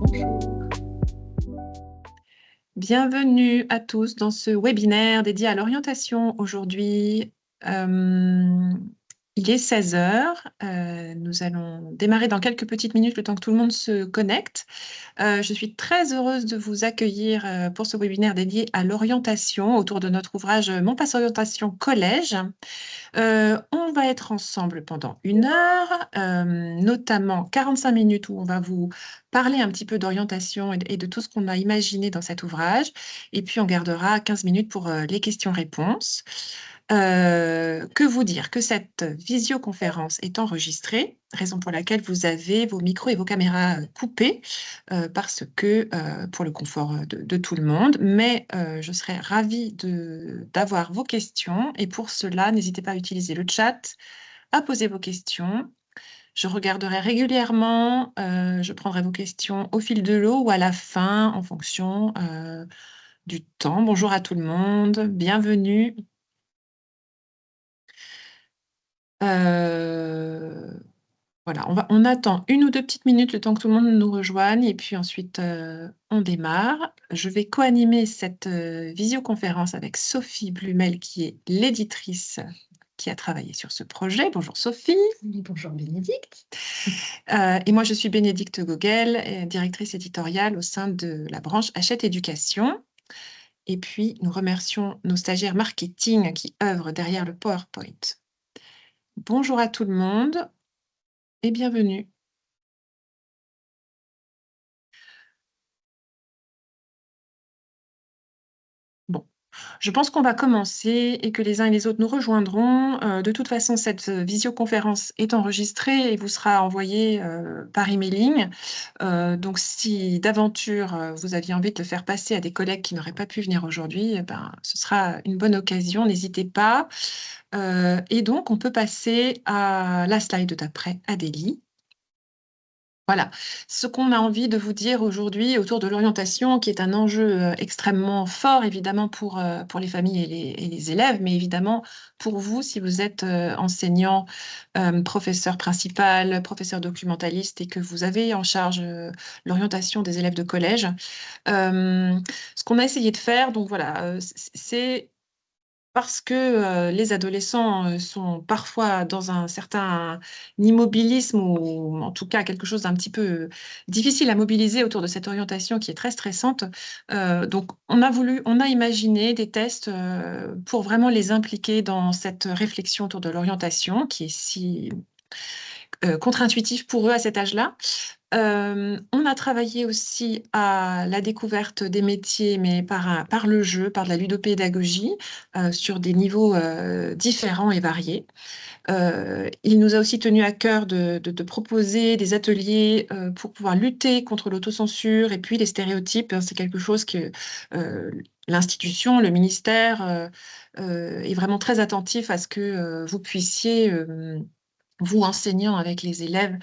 Bonjour. Bienvenue à tous dans ce webinaire dédié à l'orientation. Aujourd'hui, il est 16 heures. Nous allons démarrer dans quelques petites minutes, le temps que tout le monde se connecte. Je suis très heureuse de vous accueillir pour ce webinaire dédié à l'orientation autour de notre ouvrage Mon Pass Orientation Collège. On va être ensemble pendant 1 heure, notamment 45 minutes où on va vous parler un petit peu d'orientation et de tout ce qu'on a imaginé dans cet ouvrage. Et puis, on gardera 15 minutes pour les questions-réponses. Que vous dire? Que cette visioconférence est enregistrée, raison pour laquelle vous avez vos micros et vos caméras coupés, parce que pour le confort de tout le monde. Mais je serais ravie d'avoir vos questions. Et pour cela, n'hésitez pas à utiliser le chat, à poser vos questions. Je regarderai régulièrement, je prendrai vos questions au fil de l'eau ou à la fin, en fonction du temps. Bonjour à tout le monde, bienvenue. Voilà, on attend 1 ou 2 petites minutes, le temps que tout le monde nous rejoigne, et puis ensuite, on démarre. Je vais co-animer cette visioconférence avec Sophie Blumel, qui est l'éditrice qui a travaillé sur ce projet. Bonjour Sophie. Bonjour Bénédicte. Et moi, je suis Bénédicte Gogel, directrice éditoriale au sein de la branche Hachette Éducation. Et puis, nous remercions nos stagiaires marketing qui œuvrent derrière le PowerPoint. Bonjour à tout le monde et bienvenue. Bon, je pense qu'on va commencer et que les uns et les autres nous rejoindront. De toute façon, cette visioconférence est enregistrée et vous sera envoyée par emailing. Donc, si d'aventure vous aviez envie de le faire passer à des collègues qui n'auraient pas pu venir aujourd'hui, ce sera une bonne occasion, n'hésitez pas. Et donc, on peut passer à la slide d'après, Adélie. Voilà, ce qu'on a envie de vous dire aujourd'hui autour de l'orientation, qui est un enjeu extrêmement fort, évidemment, pour les familles et les élèves, mais évidemment pour vous, si vous êtes enseignant, professeur principal, professeur documentaliste, et que vous avez en charge l'orientation des élèves de collège. Ce qu'on a essayé de faire, donc voilà, c'est parce que les adolescents sont parfois dans un certain immobilisme ou en tout cas quelque chose d'un petit peu difficile à mobiliser autour de cette orientation qui est très stressante. Donc on a imaginé des tests pour vraiment les impliquer dans cette réflexion autour de l'orientation qui est si contre-intuitif pour eux à cet âge-là. On a travaillé aussi à la découverte des métiers, mais par le jeu, par de la ludopédagogie, sur des niveaux différents et variés. Il nous a aussi tenu à cœur de proposer des ateliers pour pouvoir lutter contre l'autocensure et puis les stéréotypes. C'est quelque chose que l'institution, le ministère est vraiment très attentif à ce que vous puissiez vous, enseignants avec les élèves,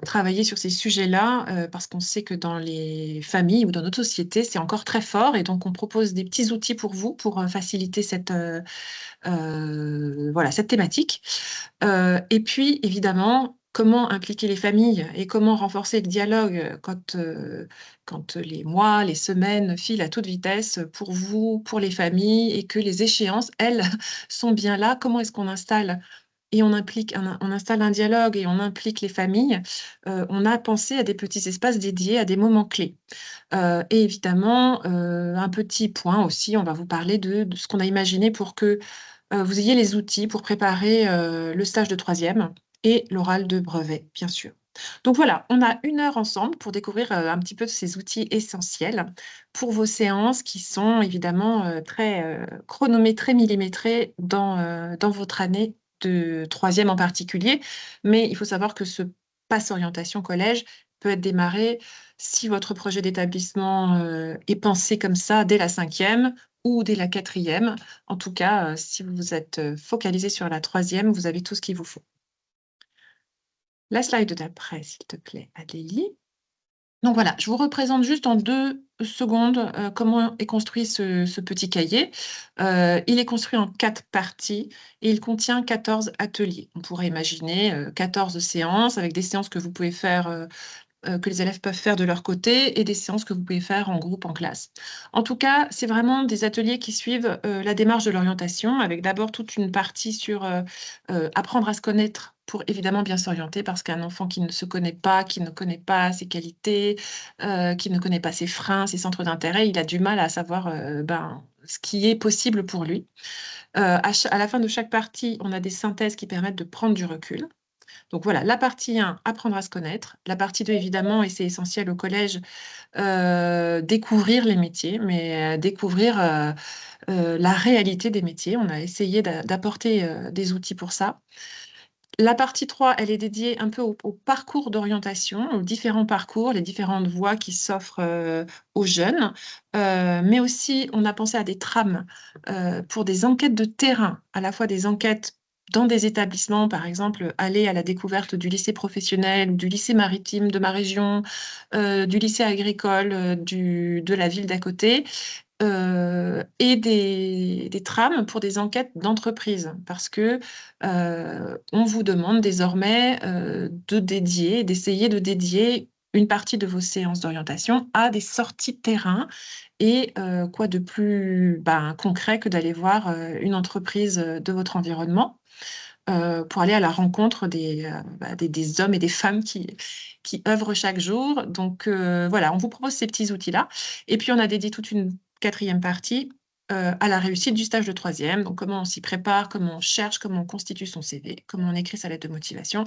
travailler sur ces sujets-là, parce qu'on sait que dans les familles ou dans notre société, c'est encore très fort. Et donc, on propose des petits outils pour vous, pour faciliter voilà, cette thématique. Et puis, évidemment, comment impliquer les familles et comment renforcer le dialogue quand les mois, les semaines filent à toute vitesse pour vous, pour les familles, et que les échéances, elles, sont bien là. Comment est-ce qu'on installe et on installe un dialogue et on implique les familles, on a pensé à des petits espaces dédiés à des moments clés. Et évidemment, un petit point aussi, on va vous parler de ce qu'on a imaginé pour que, vous ayez les outils pour préparer, le stage de 3e et l'oral de brevet, bien sûr. Donc voilà, on a 1 heure ensemble pour découvrir, un petit peu de ces outils essentiels pour vos séances qui sont évidemment, très, chronométrées, millimétrées dans votre année de 3e en particulier. Mais il faut savoir que ce pass orientation collège peut être démarré si votre projet d'établissement, est pensé comme ça dès la 5e ou dès la 4e. En tout cas, si vous êtes, focalisé sur la 3e, vous avez tout ce qu'il vous faut. La slide d'après, s'il te plaît, Adélie. Donc voilà, je vous représente juste en 2 secondes, comment est construit ce petit cahier. Il est construit en 4 parties et il contient 14 ateliers. On pourrait imaginer, 14 séances avec des séances que vous pouvez faire, que les élèves peuvent faire de leur côté et des séances que vous pouvez faire en groupe, en classe. En tout cas, c'est vraiment des ateliers qui suivent la démarche de l'orientation, avec d'abord toute une partie sur apprendre à se connaître pour évidemment bien s'orienter, parce qu'un enfant qui ne se connaît pas, qui ne connaît pas ses qualités, qui ne connaît pas ses freins, ses centres d'intérêt, il a du mal à savoir ce qui est possible pour lui. À la fin de chaque partie, on a des synthèses qui permettent de prendre du recul. Donc voilà, la partie 1, apprendre à se connaître. La partie 2, évidemment, et c'est essentiel au collège, découvrir les métiers, mais découvrir la réalité des métiers. On a essayé d'apporter des outils pour ça. La partie 3, elle est dédiée un peu au parcours d'orientation, aux différents parcours, les différentes voies qui s'offrent aux jeunes. Mais aussi, on a pensé à des trames pour des enquêtes de terrain, à la fois des enquêtes dans des établissements, par exemple, aller à la découverte du lycée professionnel ou du lycée maritime de ma région, du lycée agricole de la ville d'à côté, et des trames pour des enquêtes d'entreprise. Parce que on vous demande désormais d'essayer de dédier une partie de vos séances d'orientation à des sorties de terrain. Et quoi de plus concret que d'aller voir une entreprise de votre environnement pour aller à la rencontre des hommes et des femmes qui œuvrent chaque jour. Donc voilà, on vous propose ces petits outils-là. Et puis on a dédié toute une 4e partie à la réussite du stage de 3e. Donc comment on s'y prépare, comment on cherche, comment on constitue son CV, comment on écrit sa lettre de motivation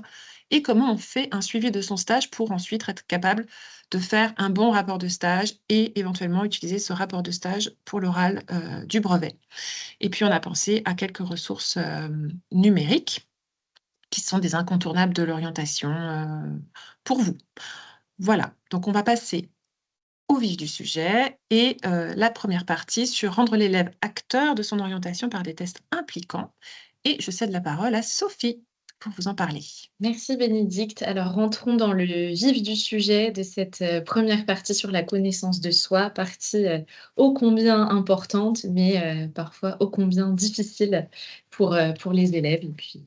et comment on fait un suivi de son stage pour ensuite être capable de faire un bon rapport de stage et éventuellement utiliser ce rapport de stage pour l'oral du brevet. Et puis on a pensé à quelques ressources numériques qui sont des incontournables de l'orientation pour vous. Voilà, donc on va passer au vif du sujet et la première partie sur rendre l'élève acteur de son orientation par des tests impliquants. Et je cède la parole à Sophie pour vous en parler. Merci Bénédicte. Alors rentrons dans le vif du sujet de cette première partie sur la connaissance de soi, partie ô combien importante, mais parfois ô combien difficile pour les élèves et puis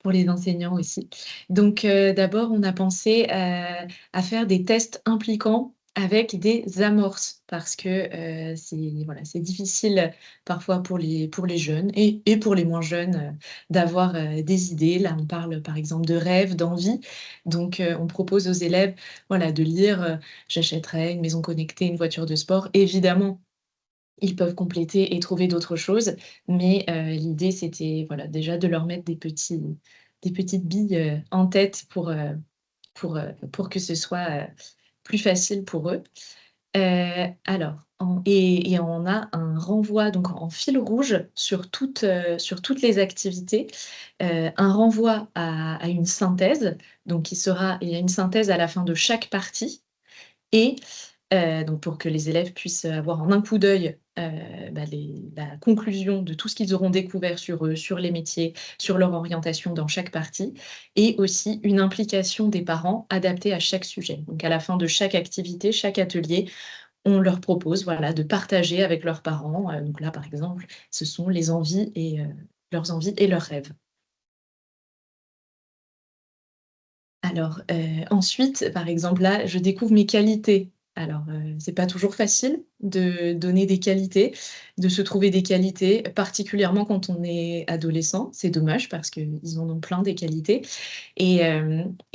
pour les enseignants aussi. Donc d'abord, on a pensé à faire des tests impliquants avec des amorces parce que c'est difficile parfois pour les jeunes et pour les moins jeunes d'avoir des idées. Là, on parle par exemple de rêves, d'envie. Donc, on propose aux élèves de lire j'achèterais une maison connectée, une voiture de sport. Évidemment, ils peuvent compléter et trouver d'autres choses, mais l'idée, c'était déjà de leur mettre des petites billes en tête pour que ce soit plus facile pour eux. Alors, et on a un renvoi donc en fil rouge sur toutes les activités, un renvoi à une synthèse, donc il y a une synthèse à la fin de chaque partie et donc pour que les élèves puissent avoir en un coup d'œil, la conclusion de tout ce qu'ils auront découvert sur eux, sur les métiers, sur leur orientation dans chaque partie et aussi une implication des parents adaptée à chaque sujet. Donc à la fin de chaque activité, chaque atelier, on leur propose, de partager avec leurs parents, donc là, par exemple, ce sont les envies et leurs envies et leurs rêves. Alors, ensuite, par exemple, là, je découvre mes qualités. Alors, c'est pas toujours facile de donner des qualités, de se trouver des qualités, particulièrement quand on est adolescent. C'est dommage parce qu'ils en ont plein des qualités et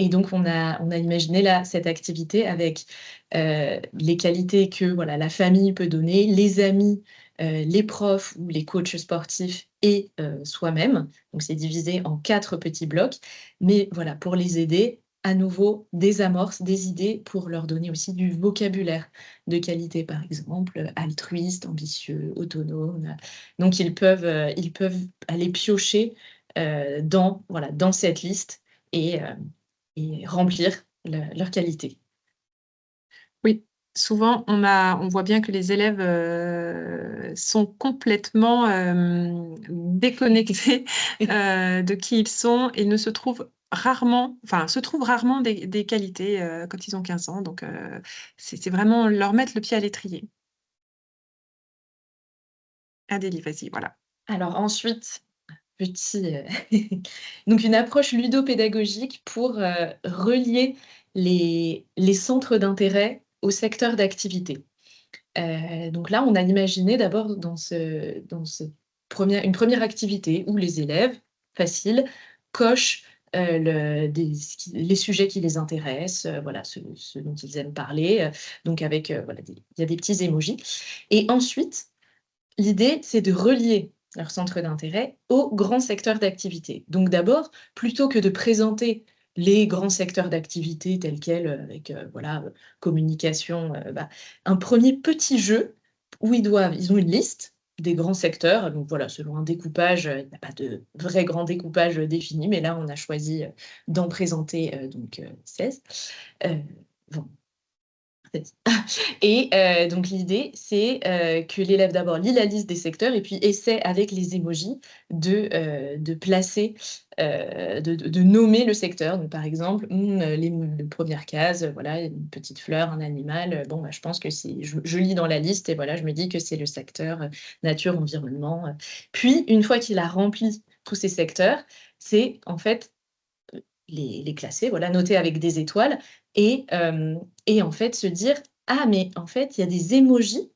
donc on a imaginé là, cette activité avec, les qualités que, la famille peut donner, les amis, les profs ou les coachs sportifs et soi-même. Donc c'est divisé en 4 petits blocs mais voilà, pour les aider, à nouveau, des amorces, des idées pour leur donner aussi du vocabulaire de qualité, par exemple, altruiste, ambitieux, autonome. Donc ils peuvent aller piocher, dans cette liste et et remplir leurs qualités. Oui, souvent, on voit bien que les élèves sont complètement déconnectés de qui ils sont et se trouvent rarement des qualités quand ils ont 15 ans. Donc, c'est vraiment leur mettre le pied à l'étrier. Adélie, vas-y, voilà. Alors ensuite, petit, donc une approche ludopédagogique pour, relier les centres d'intérêt au secteur d'activité. Donc là, on a imaginé d'abord une première activité où les élèves, facile, cochent, les sujets qui les intéressent, voilà, ce dont ils aiment parler, donc avec, voilà, il y a des petits émojis et ensuite, l'idée, c'est de relier leur centre d'intérêt au grand secteur d'activité. Donc d'abord, plutôt que de présenter les grands secteurs d'activité tels quels, avec, voilà, communication, un premier petit jeu où ils ont une liste des grands secteurs, donc voilà, selon un découpage, il n'y a pas de vrai grand découpage, défini, mais là, on a choisi, d'en présenter, 16. Bon, et donc l'idée, c'est, que l'élève d'abord lit la liste des secteurs et puis essaie avec les émojis de placer, de nommer le secteur. Donc par exemple, les 1re case, voilà, une petite fleur, un animal, bon, bah, je pense que c'est je lis dans la liste et voilà, je me dis que c'est le secteur, nature, environnement, Puis une fois qu'il a rempli tous ces secteurs, c'est en fait, les classer, voilà, noter avec des étoiles et en fait se dire: «Ah mais en fait, il y a des émojis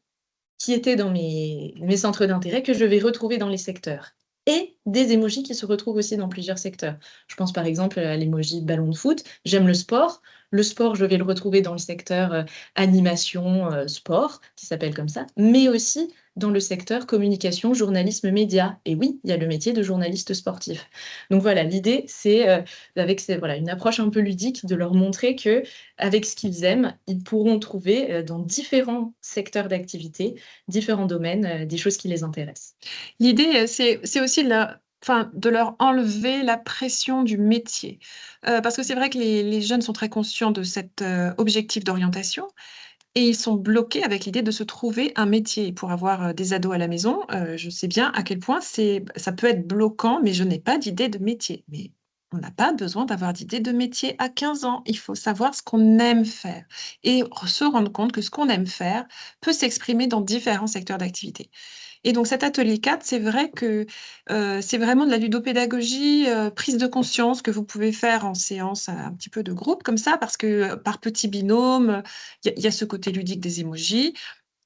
qui étaient dans mes centres d'intérêt que je vais retrouver dans les secteurs et des émojis qui se retrouvent aussi dans plusieurs secteurs». Je pense par exemple à l'emoji ballon de foot. J'aime le sport. Le sport, je vais le retrouver dans le secteur, animation, sport, qui s'appelle comme ça, mais aussi dans le secteur communication, journalisme, médias et oui, il y a le métier de journaliste sportif. Donc voilà, l'idée c'est, avec voilà, une approche un peu ludique de leur montrer qu'avec ce qu'ils aiment, ils pourront trouver, dans différents secteurs d'activité, différents domaines, des choses qui les intéressent. L'idée, c'est aussi de leur enlever la pression du métier. Parce que c'est vrai que les jeunes sont très conscients de cet objectif d'orientation et ils sont bloqués avec l'idée de se trouver un métier. Pour avoir des ados à la maison, je sais bien à quel point ça peut être bloquant, mais je n'ai pas d'idée de métier. Mais on n'a pas besoin d'avoir d'idée de métier à 15 ans. Il faut savoir ce qu'on aime faire et se rendre compte que ce qu'on aime faire peut s'exprimer dans différents secteurs d'activité. Et donc cet atelier 4, c'est vrai que, c'est vraiment de la ludopédagogie, prise de conscience que vous pouvez faire en séance, un petit peu de groupe comme ça, parce que, par petits binômes, il y a ce côté ludique des émojis.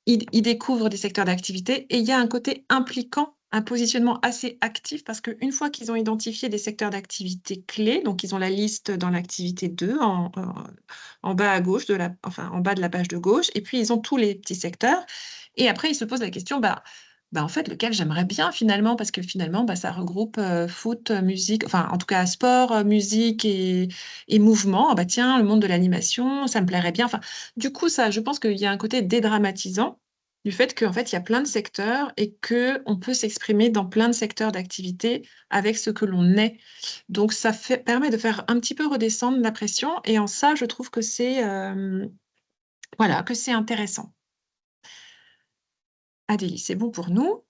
Ils découvrent des secteurs d'activité et il y a un côté impliquant, un positionnement assez actif parce qu'une fois qu'ils ont identifié des secteurs d'activité clés, donc ils ont la liste dans l'activité 2 en bas à gauche en bas de la page de gauche et puis ils ont tous les petits secteurs et après ils se posent la question: en fait, lequel j'aimerais bien finalement? Parce que finalement, ça regroupe, foot, musique, enfin, en tout cas, sport, musique et mouvement. Ah bah, tiens, le monde de l'animation, ça me plairait bien. Enfin, du coup, ça je pense qu'il y a un côté dédramatisant du fait qu'en fait, il y a plein de secteurs et qu'on peut s'exprimer dans plein de secteurs d'activité avec ce que l'on est. Donc ça permet de faire un petit peu redescendre la pression et en ça, je trouve que voilà, que c'est intéressant. Adélie, c'est bon pour nous?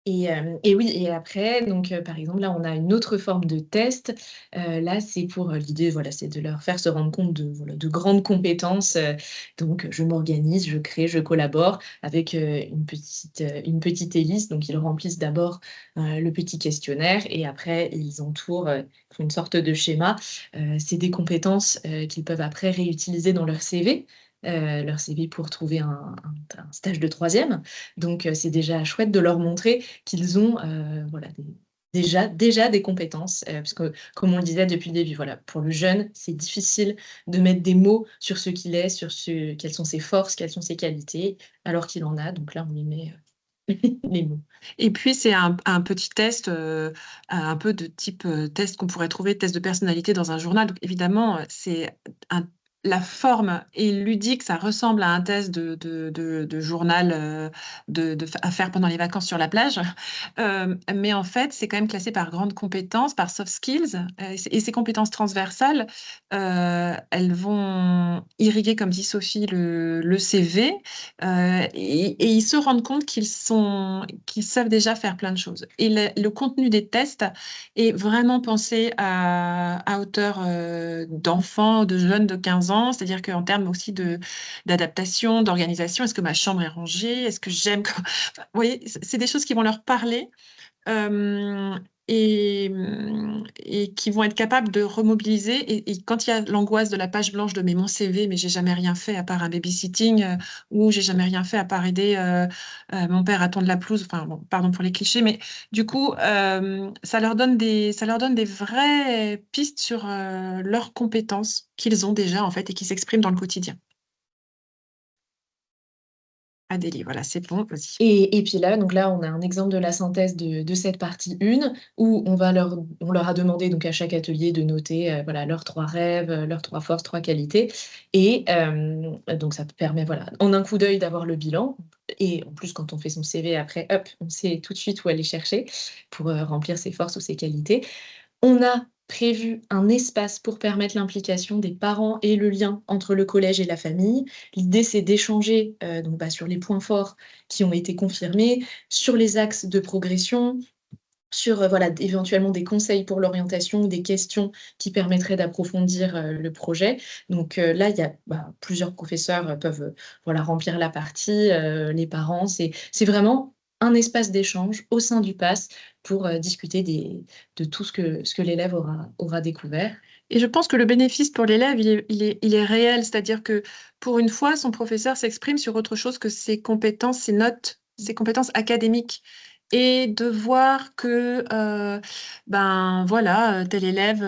Et oui et après donc par exemple, là, on a une autre forme de test. Là, c'est pour, l'idée, voilà, c'est de leur faire se rendre compte de, voilà, de grandes compétences, donc je m'organise, je crée, je collabore avec, une petite hélice. Donc ils remplissent d'abord, le petit questionnaire et après ils entourent, ils font une sorte de schéma. C'est des compétences, qu'ils peuvent après réutiliser dans leur CV pour trouver un stage de 3e. Donc c'est déjà chouette de leur montrer qu'ils ont, voilà, déjà des compétences, parce que comme on le disait depuis le début, voilà, pour le jeune, c'est difficile de mettre des mots sur ce qu'il est, quelles sont ses forces, quelles sont ses qualités, alors qu'il en a. Donc là, on lui met, les mots. Et puis c'est un petit test, un peu de type, test qu'on pourrait trouver, test de personnalité dans un journal. Donc évidemment, c'est un la forme est ludique, ça ressemble à un test de journal à faire pendant les vacances sur la plage. Mais en fait, c'est quand même classé par grandes compétences, par soft skills. Et ces compétences transversales, elles vont irriguer, comme dit Sophie, le CV. Et ils se rendent compte qu'ils savent déjà faire plein de choses. Et le contenu des tests est vraiment pensé à hauteur d'enfants, de jeunes de 15 ans, c'est-à-dire qu'en termes aussi d'adaptation, d'organisation, est-ce que ma chambre est rangée? Est-ce que j'aime... Enfin, vous voyez, c'est des choses qui vont leur parler euh, et qui vont être capables de remobiliser. Et quand il y a l'angoisse de la page blanche de mon CV, mais j'ai jamais rien fait à part un babysitting, ou j'ai jamais rien fait à part aider mon père à tondre la pelouse, enfin, bon, pardon pour les clichés, mais du coup, ça leur donne des vraies pistes sur leurs compétences qu'ils ont déjà, en fait, et qui s'expriment dans le quotidien. Adélie, voilà, c'est bon, vas-y. Et puis là, donc là, on a un exemple de la synthèse de cette partie 1 où on leur a demandé donc à chaque atelier de noter voilà, leurs 3 rêves, leurs 3 forces, 3 qualités. Et donc ça permet voilà, en un coup d'œil d'avoir le bilan. Et en plus, quand on fait son CV après, hop, on sait tout de suite où aller chercher pour remplir ses forces ou ses qualités. On a prévu un espace pour permettre l'implication des parents et le lien entre le collège et la famille. L'idée, c'est d'échanger donc, sur les points forts qui ont été confirmés, sur les axes de progression, sur voilà, éventuellement des conseils pour l'orientation, des questions qui permettraient d'approfondir le projet. Donc là, il y a plusieurs professeurs peuvent voilà, remplir la partie, les parents. C'est vraiment un espace d'échange au sein du PASS pour discuter de tout ce que l'élève aura découvert. Et je pense que le bénéfice pour l'élève, il est réel, c'est-à-dire que pour une fois, son professeur s'exprime sur autre chose que ses compétences, ses notes, ses compétences académiques. Et de voir que, ben voilà, tel élève,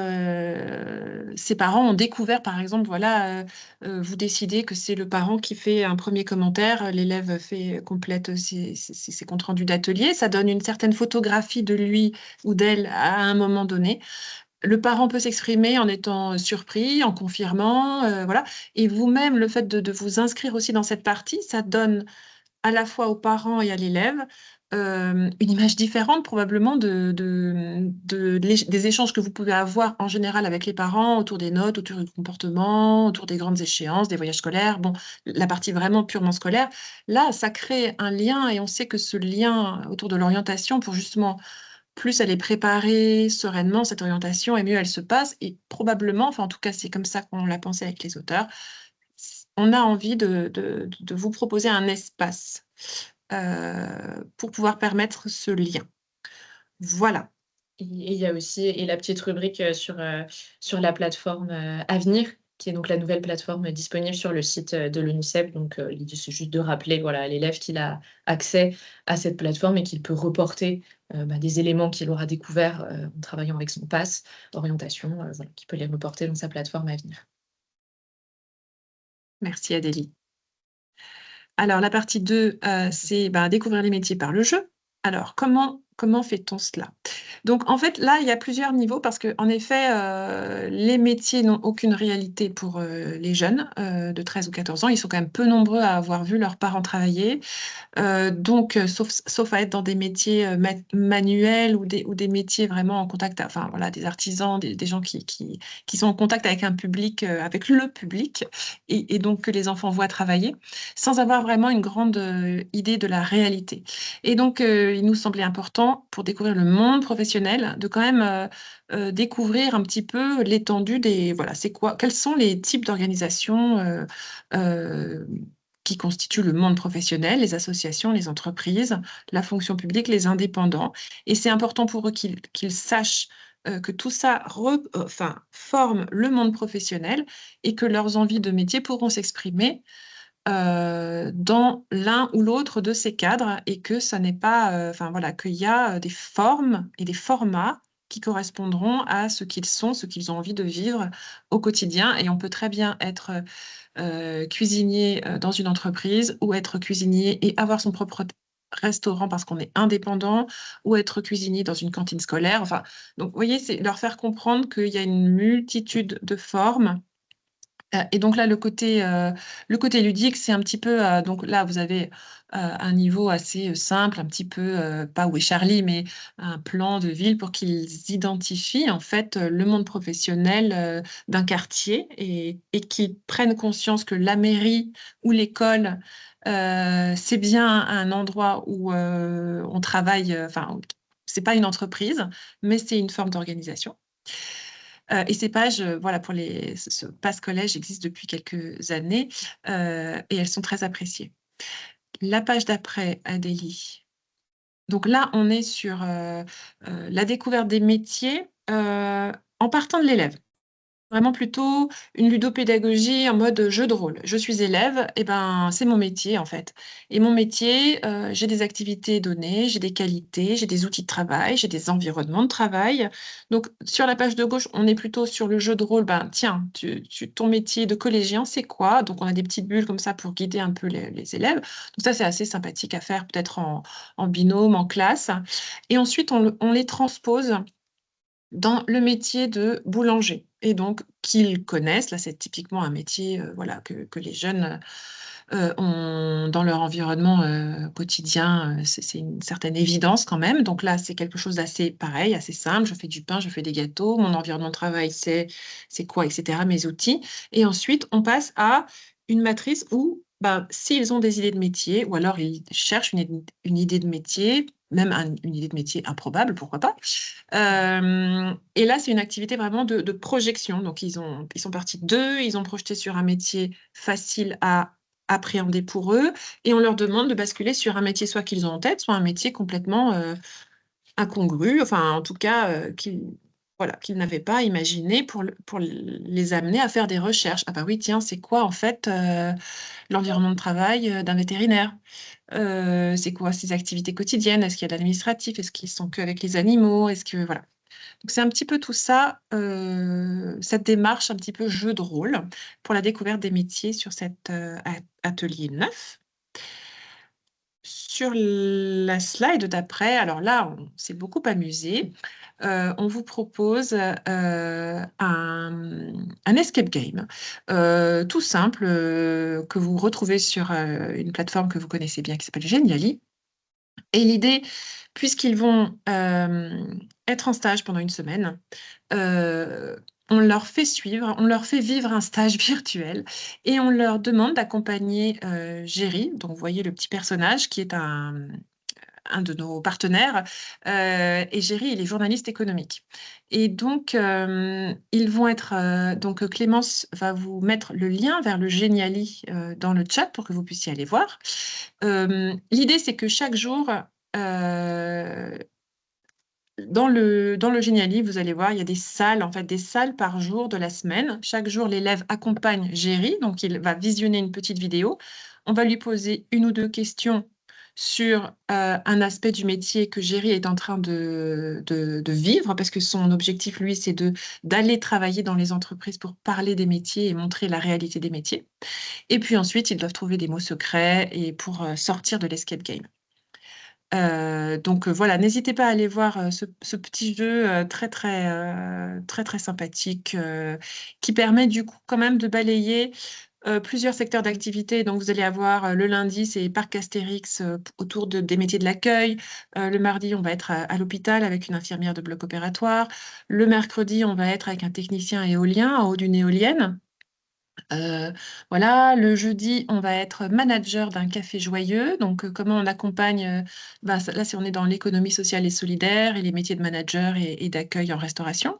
ses parents ont découvert, par exemple, voilà, vous décidez que c'est le parent qui fait un premier commentaire, l'élève complète ses comptes rendus d'atelier, ça donne une certaine photographie de lui ou d'elle à un moment donné. Le parent peut s'exprimer en étant surpris, en confirmant, voilà. Et vous-même, le fait de vous inscrire aussi dans cette partie, ça donne à la fois aux parents et à l'élève une image différente probablement des échanges que vous pouvez avoir en général avec les parents autour des notes, autour du comportement, autour des grandes échéances, des voyages scolaires, bon, la partie vraiment purement scolaire. Là, ça crée un lien et on sait que ce lien autour de l'orientation, pour justement plus elle est préparée sereinement, cette orientation, et mieux elle se passe. Et probablement, enfin en tout cas c'est comme ça qu'on l'a pensé avec les auteurs, on a envie de vous proposer un espace pour pouvoir permettre ce lien. Voilà. Et il y a aussi la petite rubrique sur la plateforme Avenir, qui est donc la nouvelle plateforme disponible sur le site de l'UNICEF. Donc l'idée, c'est juste de rappeler voilà, à l'élève qu'il a accès à cette plateforme et qu'il peut reporter des éléments qu'il aura découverts en travaillant avec son PASS, orientation, voilà, qu'il peut les reporter dans sa plateforme Avenir. Merci Adélie. Alors la partie 2, c'est découvrir les métiers par le jeu. Alors comment fait-on cela? Donc en fait là, il y a plusieurs niveaux parce qu'en effet, les métiers n'ont aucune réalité pour les jeunes de 13 ou 14 ans. Ils sont quand même peu nombreux à avoir vu leurs parents travailler. Donc, sauf à être dans des métiers manuels ou des métiers vraiment en contact, enfin voilà, des artisans, des gens qui sont en contact avec un public, avec le public, et donc que les enfants voient travailler, sans avoir vraiment une grande idée de la réalité. Et donc, il nous semblait important, pour découvrir le monde professionnel, de quand même découvrir un petit peu l'étendue des... Voilà, c'est quoi, quels sont les types d'organisations euh, qui constituent le monde professionnel, les associations, les entreprises, la fonction publique, les indépendants. Et c'est important pour eux qu'ils sachent que tout ça forme le monde professionnel et que leurs envies de métier pourront s'exprimer dans l'un ou l'autre de ces cadres et que ça n'est pas, enfin voilà, qu'il y a des formes et des formats qui correspondront à ce qu'ils sont, ce qu'ils ont envie de vivre au quotidien. Et on peut très bien être cuisinier dans une entreprise ou être cuisinier et avoir son propre restaurant parce qu'on est indépendant ou être cuisinier dans une cantine scolaire. Enfin, donc, vous voyez, c'est leur faire comprendre qu'il y a une multitude de formes Et donc là, le côté ludique, c'est un petit peu, donc là, vous avez un niveau assez simple, un petit peu, pas Où est Charlie, mais un plan de ville pour qu'ils identifient en fait le monde professionnel d'un quartier et qu'ils prennent conscience que la mairie ou l'école, c'est bien un endroit où on travaille, enfin, c'est pas une entreprise, mais c'est une forme d'organisation. Et ces pages, voilà, pour ce pass collège existe depuis quelques années, et elles sont très appréciées. La page d'après, Adélie. Donc là, on est sur, la découverte des métiers, en partant de l'élève. Vraiment plutôt une ludopédagogie en mode jeu de rôle. Je suis élève et ben, c'est mon métier, en fait, et mon métier, j'ai des activités données, j'ai des qualités, j'ai des outils de travail, j'ai des environnements de travail. Donc sur la page de gauche, on est plutôt sur le jeu de rôle. Ben, tiens, ton métier de collégien, c'est quoi? Donc on a des petites bulles comme ça pour guider un peu les élèves. Donc ça, c'est assez sympathique à faire peut-être en binôme, en classe, et ensuite on les transpose dans le métier de boulanger et donc qu'ils connaissent. Là, c'est typiquement un métier, voilà, que les jeunes, ont dans leur environnement, quotidien, c'est une certaine évidence quand même. Donc là, c'est quelque chose d'assez pareil, assez simple. Je fais du pain, je fais des gâteaux, mon environnement de travail, c'est quoi et cetera, mes outils, et ensuite on passe à une matrice où, bah, s'ils ont des idées de métier ou alors ils cherchent une idée de métier, même une idée de métier improbable, pourquoi pas? Et là, c'est une activité vraiment de projection. Donc ils sont partis de 2, ils ont projeté sur un métier facile à appréhender pour eux et on leur demande de basculer sur un métier soit qu'ils ont en tête, soit un métier complètement, incongru, enfin en tout cas, qu'ils n'avaient pas imaginé pour les amener à faire des recherches. Ah bah oui, tiens, c'est quoi en fait, l'environnement de travail, d'un vétérinaire? C'est quoi ses activités quotidiennes? Est-ce qu'il y a de l'administratif? Est-ce qu'ils sont qu'avec les animaux? Est-ce que voilà. Donc c'est un petit peu tout ça, cette démarche un petit peu jeu de rôle pour la découverte des métiers sur cet, atelier 9. Sur la slide d'après, alors là, on s'est beaucoup amusé. On vous propose, un escape game, tout simple, que vous retrouvez sur, une plateforme que vous connaissez bien qui s'appelle Geniali. Et l'idée, puisqu'ils vont, être en stage pendant une semaine, on leur fait vivre un stage virtuel et on leur demande d'accompagner, Géry, donc vous voyez le petit personnage qui est un de nos partenaires, et Géry, il est journaliste économique et donc ils vont être, donc Clémence va vous mettre le lien vers le Geniali, dans le chat pour que vous puissiez aller voir. L'idée, c'est que chaque jour, heu, dans le Geniali, vous allez voir, il y a des salles, en fait, des salles par jour de la semaine. Chaque jour, l'élève accompagne Géry, donc il va visionner une petite vidéo. On va lui poser 1 ou 2 questions sur, un aspect du métier que Géry est en train de vivre, parce que son objectif, lui, c'est d'aller travailler dans les entreprises pour parler des métiers et montrer la réalité des métiers. Et puis ensuite, ils doivent trouver des mots secrets et pour, sortir de l'escape game. Donc voilà, n'hésitez pas à aller voir, ce petit jeu, très, très sympathique, qui permet du coup quand même de balayer, plusieurs secteurs d'activité. Donc vous allez avoir, le lundi, c'est parc Astérix, autour des métiers de l'accueil. Le mardi, on va être à l'hôpital avec une infirmière de bloc opératoire. Le mercredi, on va être avec un technicien éolien en haut d'une éolienne. Voilà, le jeudi, on va être manager d'un café joyeux. Donc, comment on accompagne, bah, ça là, on est dans l'économie sociale et solidaire et les métiers de manager et d'accueil en restauration.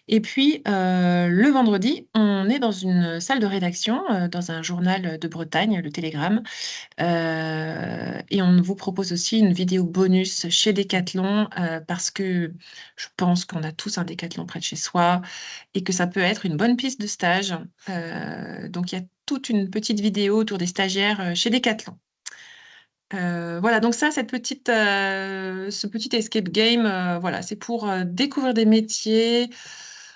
Et puis, le vendredi, on est dans une salle de rédaction, dans un journal, de Bretagne, Le Télégramme. Et on vous propose aussi une vidéo bonus chez Decathlon, parce que je pense qu'on a tous un Decathlon près de chez soi et que ça peut être une bonne piste de stage. Donc il y a toute une petite vidéo autour des stagiaires, chez Decathlon. Voilà, donc ça, ce petit escape game, voilà, c'est pour, découvrir des métiers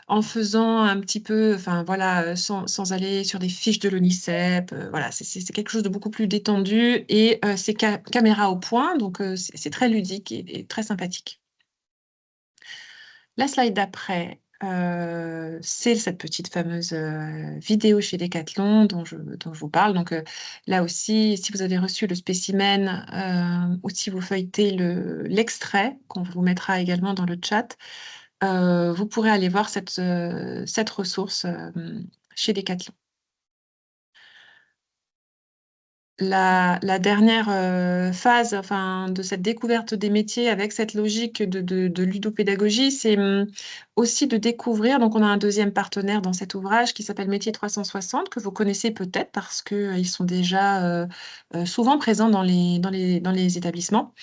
en faisant un petit peu enfin voilà, sans aller sur des fiches de l'ONISEP, voilà, c'est quelque chose de beaucoup plus détendu et c'est caméra au point, donc c'est très ludique et très sympathique. La slide d'après, c'est cette petite fameuse vidéo chez Decathlon dont je vous parle. Donc là aussi, si vous avez reçu le spécimen ou si vous feuilletez l'extrait, qu'on vous mettra également dans le chat, vous pourrez aller voir cette ressource chez Decathlon. La dernière phase, enfin, de cette découverte des métiers avec cette logique de ludopédagogie, c'est aussi de découvrir. Donc, on a un deuxième partenaire dans cet ouvrage qui s'appelle Métier 360, que vous connaissez peut-être parce qu'ils sont déjà souvent présents dans les établissements.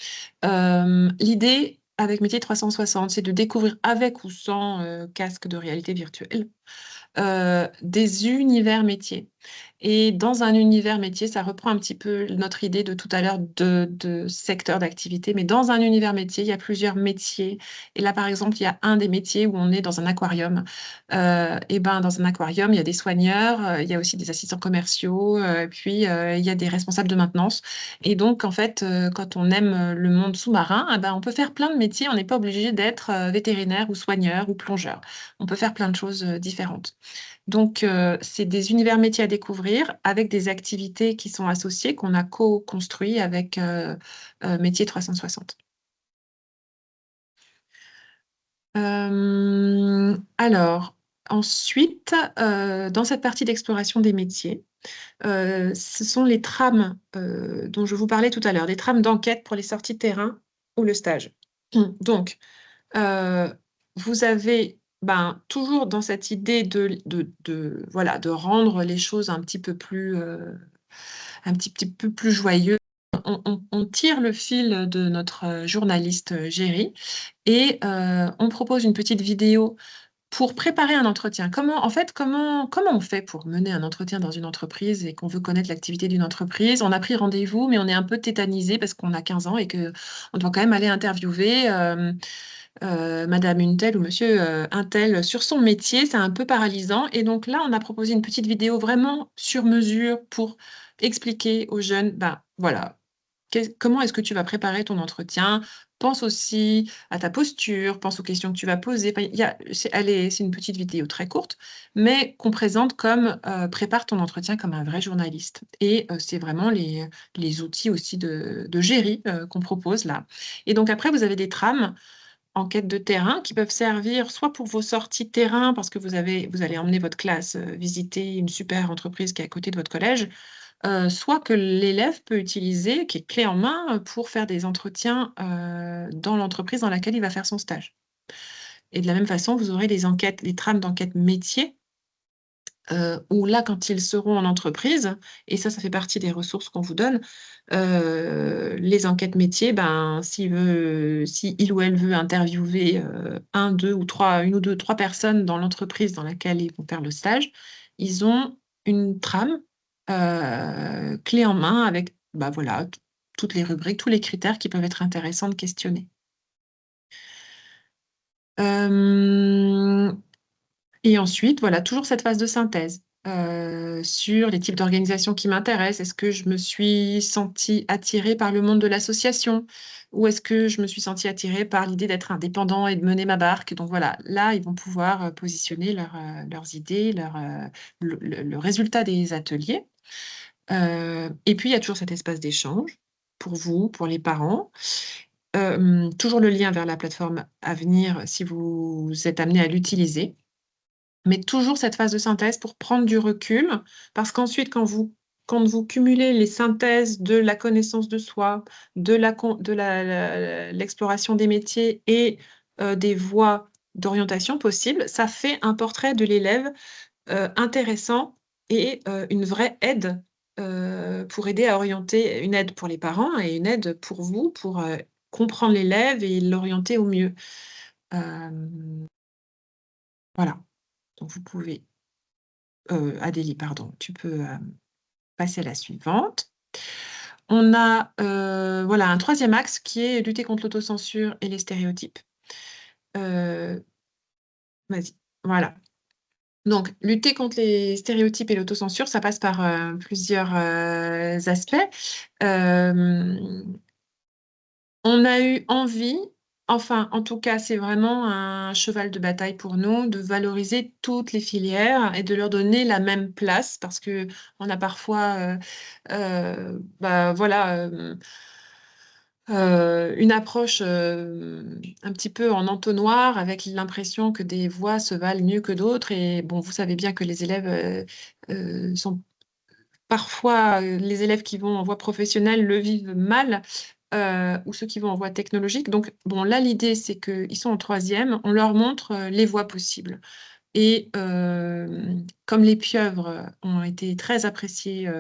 L'idée avec Métier 360, c'est de découvrir avec ou sans casque de réalité virtuelle des univers métiers. Et dans un univers métier, ça reprend un petit peu notre idée de tout à l'heure de secteur d'activité, mais dans un univers métier, il y a plusieurs métiers. Et là, par exemple, il y a un des métiers où on est dans un aquarium. Et ben, dans un aquarium, il y a des soigneurs, il y a aussi des assistants commerciaux, puis il y a des responsables de maintenance. Et donc, en fait, quand on aime le monde sous-marin, eh ben, on peut faire plein de métiers. On n'est pas obligé d'être vétérinaire ou soigneur ou plongeur. On peut faire plein de choses différentes. Donc, c'est des univers métiers à découvrir avec des activités qui sont associées, qu'on a co-construit avec Métier 360. Alors, ensuite, dans cette partie d'exploration des métiers, ce sont les trames dont je vous parlais tout à l'heure, des trames d'enquête pour les sorties de terrain ou le stage. Donc, vous avez toujours dans cette idée voilà, de rendre les choses un petit peu plus joyeuses. On tire le fil de notre journaliste Géry et on propose une petite vidéo pour préparer un entretien. Comment on fait pour mener un entretien dans une entreprise et qu'on veut connaître l'activité d'une entreprise? On a pris rendez-vous, mais on est un peu tétanisé parce qu'on a 15 ans et qu'on doit quand même aller interviewer madame une telle ou monsieur un tel sur son métier. C'est un peu paralysant. Et donc là, on a proposé une petite vidéo vraiment sur mesure pour expliquer aux jeunes, voilà, comment est-ce que tu vas préparer ton entretien? Pense aussi à ta posture, pense aux questions que tu vas poser. Enfin, c'est une petite vidéo très courte, mais qu'on présente comme prépare ton entretien comme un vrai journaliste. Et c'est vraiment les outils aussi de Géry qu'on propose là. Et donc après, vous avez des trames en quête de terrain qui peuvent servir soit pour vos sorties de terrain parce que vous allez emmener votre classe visiter une super entreprise qui est à côté de votre collège, soit que l'élève peut utiliser, qui est clé en main, pour faire des entretiens dans l'entreprise dans laquelle il va faire son stage. Et de la même façon, vous aurez les trames d'enquête métier, où là, quand ils seront en entreprise, et ça fait partie des ressources qu'on vous donne, les enquêtes métiers, si il ou elle veut interviewer 1, 2 ou 3, 1 ou 2, 3 personnes dans l'entreprise dans laquelle ils vont faire le stage, ils ont une trame clé en main avec voilà, toutes les rubriques, tous les critères qui peuvent être intéressants de questionner. Et ensuite, voilà, toujours cette phase de synthèse sur les types d'organisations qui m'intéressent. Est-ce que je me suis sentie attirée par le monde de l'association ou est-ce que je me suis sentie attirée par l'idée d'être indépendant et de mener ma barque? Donc voilà, là, ils vont pouvoir positionner leurs idées, le résultat des ateliers. Et puis, il y a toujours cet espace d'échange pour vous, pour les parents. Toujours le lien vers la plateforme à venir si vous êtes amené à l'utiliser. Mais toujours cette phase de synthèse pour prendre du recul, parce qu'ensuite, quand vous cumulez les synthèses de la connaissance de soi, de l'exploration des métiers et des voies d'orientation possibles, ça fait un portrait de l'élève intéressant et une vraie aide pour aider à orienter, une aide pour les parents et une aide pour vous, pour comprendre l'élève et l'orienter au mieux. Voilà, donc vous pouvez Adélie, pardon, tu peux passer à la suivante. On a voilà, un troisième axe qui est lutter contre l'autocensure et les stéréotypes. Vas-y, voilà. Donc, lutter contre les stéréotypes et l'autocensure, ça passe par plusieurs aspects. On a eu envie, enfin, en tout cas, c'est vraiment un cheval de bataille pour nous de valoriser toutes les filières et de leur donner la même place parce que on a parfois, bah, voilà, une approche un petit peu en entonnoir avec l'impression que des voies se valent mieux que d'autres. Et bon, vous savez bien que les élèves sont parfois, les élèves qui vont en voie professionnelle le vivent mal, ou ceux qui vont en voie technologique. Donc, bon, là, l'idée, c'est qu'ils sont en troisième, on leur montre les voies possibles. Et comme les pieuvres ont été très appréciées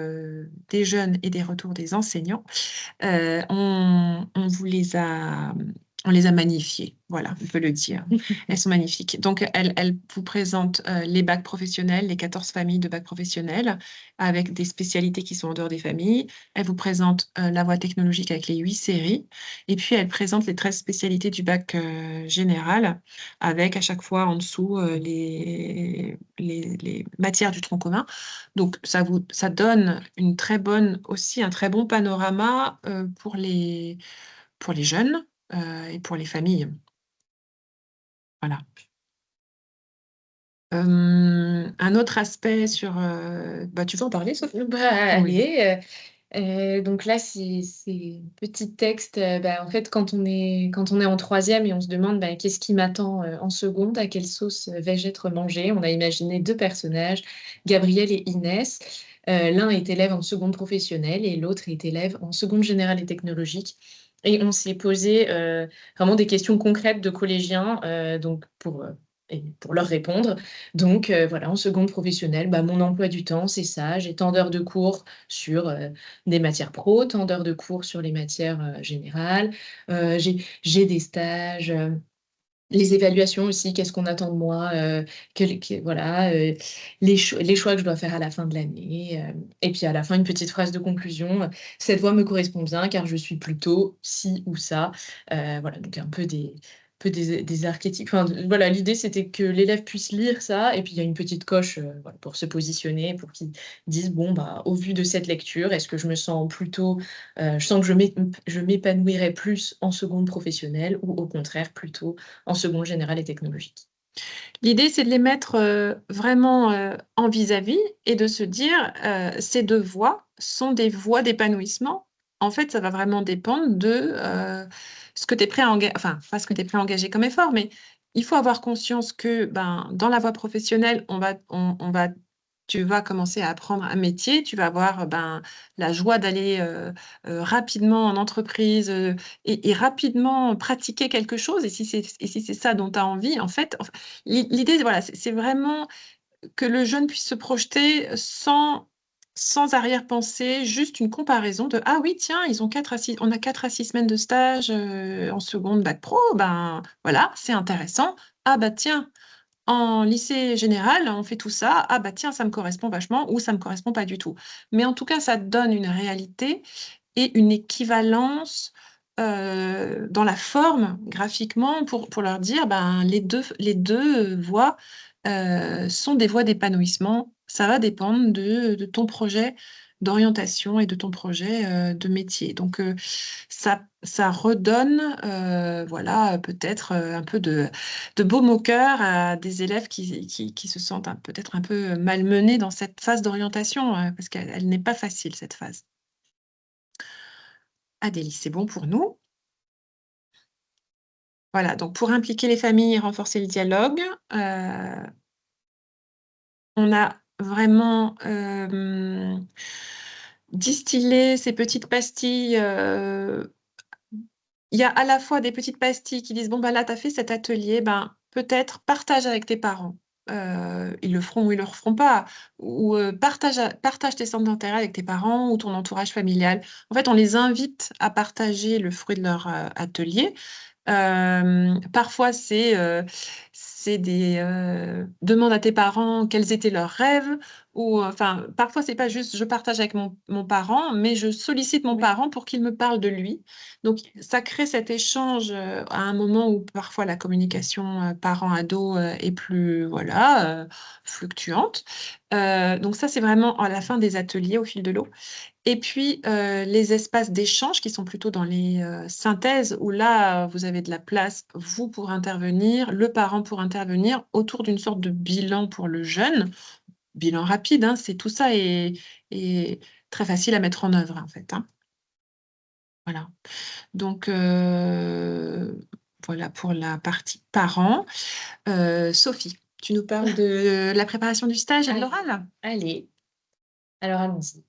des jeunes et des retours des enseignants, on les a magnifiées, voilà, on peut le dire. Elles sont magnifiques. Donc, elle vous présente les bacs professionnels, les 14 familles de bacs professionnels, avec des spécialités qui sont en dehors des familles. Elle vous présente la voie technologique avec les 8 séries. Et puis, elle présente les 13 spécialités du bac général, avec à chaque fois en dessous les matières du tronc commun. Donc, ça donne aussi un très bon panorama pour les jeunes et pour les familles. Voilà. Un autre aspect sur... bah, tu veux en parler, Sophie? Bah, Oui. allez, donc là, ces petits textes, bah, en fait, quand on est en troisième et on se demande, bah, qu'est-ce qui m'attend, en seconde? À quelle sauce, vais-je être mangée? On a imaginé 2 personnages, Gabriel et Inès. L'un est élève en seconde professionnelle et l'autre est élève en seconde générale et technologique et on s'est posé, vraiment des questions concrètes de collégiens, donc pour leur répondre. Donc voilà, en seconde professionnelle, bah, mon emploi du temps, c'est ça. J'ai tant d'heures de cours sur, des matières pro, tant d'heures de cours sur les matières, générales. J'ai des stages, les évaluations aussi, qu'est-ce qu'on attend de moi? Voilà, les choix que je dois faire à la fin de l'année, et puis à la fin, une petite phrase de conclusion, «Cette voie me correspond bien car je suis plutôt ci ou ça». Voilà, donc un peu des archétypes. Enfin, voilà, l'idée, c'était que l'élève puisse lire ça et puis il y a une petite coche, voilà, pour se positionner, pour qu'il dise: «Bon, bah, au vu de cette lecture, est-ce que je me sens plutôt, je sens que je m'épanouirais plus en seconde professionnelle ou au contraire plutôt en seconde générale et technologique». L'idée, c'est de les mettre vraiment en vis-à-vis et de se dire, ces deux voies sont des voies d'épanouissement. En fait, ça va vraiment dépendre de ce que tu es prêt à engager, enfin, pas ce que tu es prêt à engager comme effort, mais il faut avoir conscience que ben, dans la voie professionnelle, tu vas commencer à apprendre un métier, tu vas avoir ben, la joie d'aller rapidement en entreprise et rapidement pratiquer quelque chose. Et si c'est ça dont tu as envie, en fait, l'idée, voilà, c'est vraiment que le jeune puisse se projeter sans arrière-pensée, juste une comparaison de ah oui, tiens, on a 4 à 6 semaines de stage en seconde bac pro, ben voilà, c'est intéressant. Ah bah tiens, en lycée général, on fait tout ça. Ah bah tiens, ça me correspond vachement ou ça me correspond pas du tout. Mais en tout cas, ça donne une réalité et une équivalence dans la forme, graphiquement, pour leur dire ben, les deux voies sont des voies d'épanouissement. Ça va dépendre de ton projet d'orientation et de ton projet de métier. Donc, ça redonne voilà, peut-être un peu de baume au cœur à des élèves qui se sentent peut-être un peu malmenés dans cette phase d'orientation, parce qu'elle n'est pas facile, cette phase. Adélie, c'est bon pour nous. Voilà, donc pour impliquer les familles et renforcer le dialogue, on a vraiment distillé ces petites pastilles. Il y a à la fois des petites pastilles qui disent: «Bon, bah, là, tu as fait cet atelier, ben, peut-être partage avec tes parents». Ils le feront ou ils le feront pas, ou partage tes centres d'intérêt avec tes parents ou ton entourage familial. En fait, on les invite à partager le fruit de leur atelier. Parfois, c'est c'est des demandes à tes parents quels étaient leurs rêves, ou enfin, parfois c'est pas juste je partage avec mon parent, mais je sollicite mon Oui. parent pour qu'il me parle de lui. Donc ça crée cet échange à un moment où parfois la communication parent-ado est plus voilà fluctuante. Donc ça c'est vraiment à la fin des ateliers au fil de l'eau. Et puis, les espaces d'échange qui sont plutôt dans les, synthèses où là, vous avez de la place, vous pour intervenir, le parent pour intervenir autour d'une sorte de bilan pour le jeune. Bilan rapide, hein, c'est tout ça est très facile à mettre en œuvre, en fait, hein. Voilà. Donc, voilà pour la partie parents. Sophie, tu nous parles de la préparation du stage et de Allez, l'oral? allez, alors allons-y.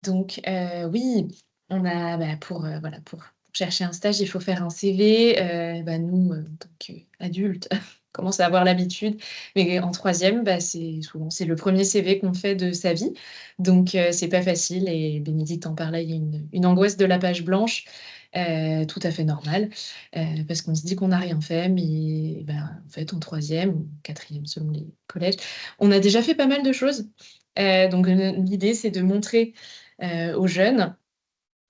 Donc, oui, on a, bah, voilà, pour chercher un stage, il faut faire un CV. Bah, nous, en tant qu'adultes, on commence à avoir l'habitude, mais en troisième, bah, c'est le premier CV qu'on fait de sa vie. Donc, c'est pas facile et Bénédicte en parlait, il y a une angoisse de la page blanche, tout à fait normale, parce qu'on se dit qu'on n'a rien fait, mais bah, en fait, en troisième ou quatrième selon les collèges, on a déjà fait pas mal de choses. Donc, l'idée, c'est de montrer aux jeunes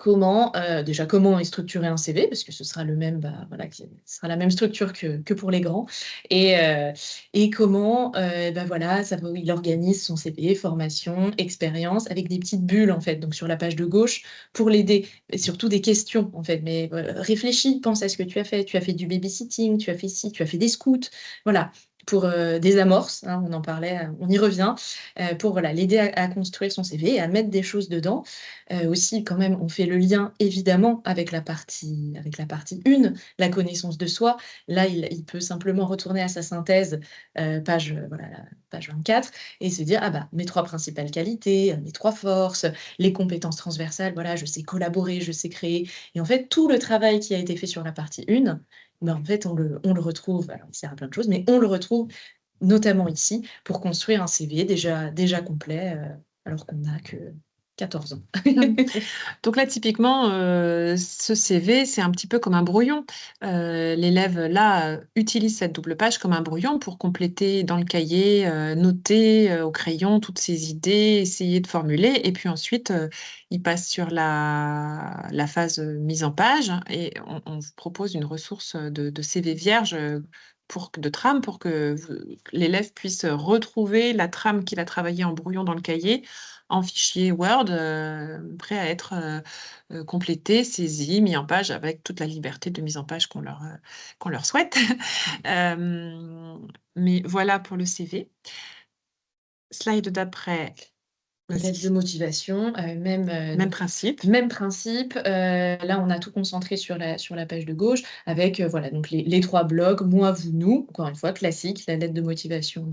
comment est structuré un CV, parce que ce sera le même, bah, voilà, ce sera la même structure que pour les grands et comment, bah, voilà, il organise son CV, formation, expérience, avec des petites bulles, en fait, donc sur la page de gauche pour l'aider et surtout des questions, en fait, mais réfléchis, pense à ce que tu as fait du babysitting, tu as fait ci, tu as fait des scouts, voilà, pour, des amorces, hein, on en parlait, on y revient, pour, voilà, l'aider à construire son CV et à mettre des choses dedans. Aussi quand même, on fait le lien évidemment avec la partie 1, la connaissance de soi. Là, il peut simplement retourner à sa synthèse, voilà, la page 24 et se dire: «Ah bah, mes 3 principales qualités, mes 3 forces, les compétences transversales, voilà, je sais collaborer, je sais créer» et en fait, tout le travail qui a été fait sur la partie 1, bah, en fait, on le retrouve, alors il sert à plein de choses, mais on le retrouve notamment ici pour construire un CV déjà complet, alors qu'on n'a que 14 ans. Mmh. Donc là, typiquement, ce CV, c'est un petit peu comme un brouillon. L'élève, là, utilise cette double page comme un brouillon pour compléter dans le cahier, noter, au crayon toutes ses idées, essayer de formuler et puis ensuite, il passe sur la phase, mise en page et on vous propose une ressource, de CV vierge, de trame pour que l'élève puisse retrouver la trame qu'il a travaillée en brouillon dans le cahier en fichier Word, prêt à être, complété, saisi, mis en page avec toute la liberté de mise en page qu'on leur souhaite. Hem, mais voilà pour le CV. Slide d'après, Lettre de vas-y. motivation, Même principe. même principe, là, on a tout concentré sur la page de gauche avec, voilà, donc les 3 blocs, moi, vous, nous, encore une fois classique, la lettre de motivation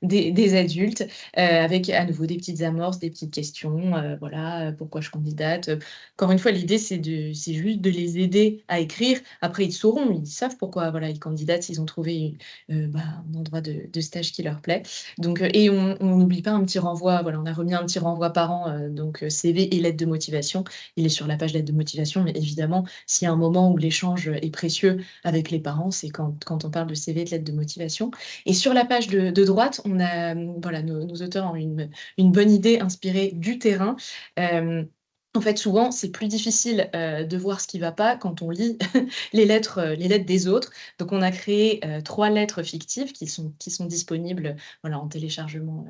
des adultes, avec à nouveau des petites amorces, des petites questions, voilà, pourquoi je candidate? Encore une fois, l'idée, c'est juste de les aider à écrire. Après, ils sauront, ils savent pourquoi, voilà, ils candidatent, s'ils ont trouvé, bah, un endroit de stage qui leur plaît. Donc, et on n'oublie pas un petit renvoi, voilà, on a remis un petit renvoi par an, donc CV et lettre de motivation. Il est sur la page lettre de motivation, mais évidemment, s'il y a un moment où l'échange est précieux avec les parents, c'est quand on parle de CV et de lettre de motivation. Et sur la page de droite, on a, voilà, nos auteurs ont une bonne idée inspirée du terrain. En fait, souvent, c'est plus difficile, de voir ce qui ne va pas quand on lit les lettres des autres. Donc on a créé, 3 lettres fictives qui sont disponibles, voilà, en téléchargement,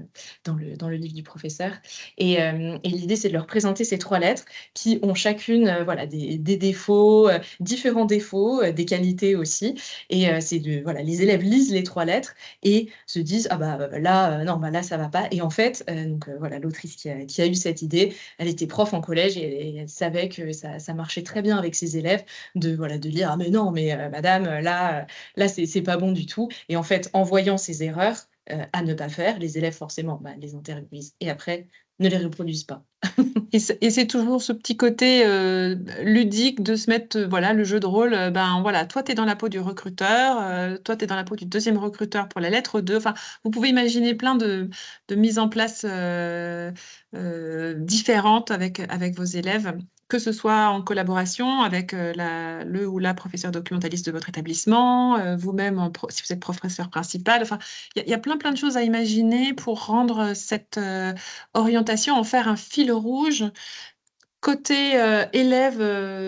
dans le livre du professeur et l'idée, c'est de leur présenter ces 3 lettres qui ont chacune, voilà, des défauts, différents défauts, des qualités aussi et c'est de voilà, les élèves lisent les 3 lettres et se disent: «Ah bah, là, non, bah, là, ça va pas» et en fait, donc voilà, l'autrice qui a eu cette idée, elle était prof en collège et elle savait que ça marchait très bien avec ses élèves voilà, de lire: «Ah mais non, mais madame, là, c'est pas bon du tout» et en fait, en voyant ces erreurs, à ne pas faire, les élèves forcément, bah, les intériorisent et après ne les reproduisent pas. Et c'est toujours ce petit côté, ludique de se mettre, voilà, le jeu de rôle, ben, voilà, toi, tu es dans la peau du recruteur, toi, tu es dans la peau du deuxième recruteur pour la lettre 2. Enfin, vous pouvez imaginer plein de mises en place, différentes avec vos élèves que ce soit en collaboration avec le ou la professeur documentaliste de votre établissement, vous-même si vous êtes professeur principal. Enfin, il y a plein de choses à imaginer pour rendre cette orientation, en faire un fil rouge. Côté élève,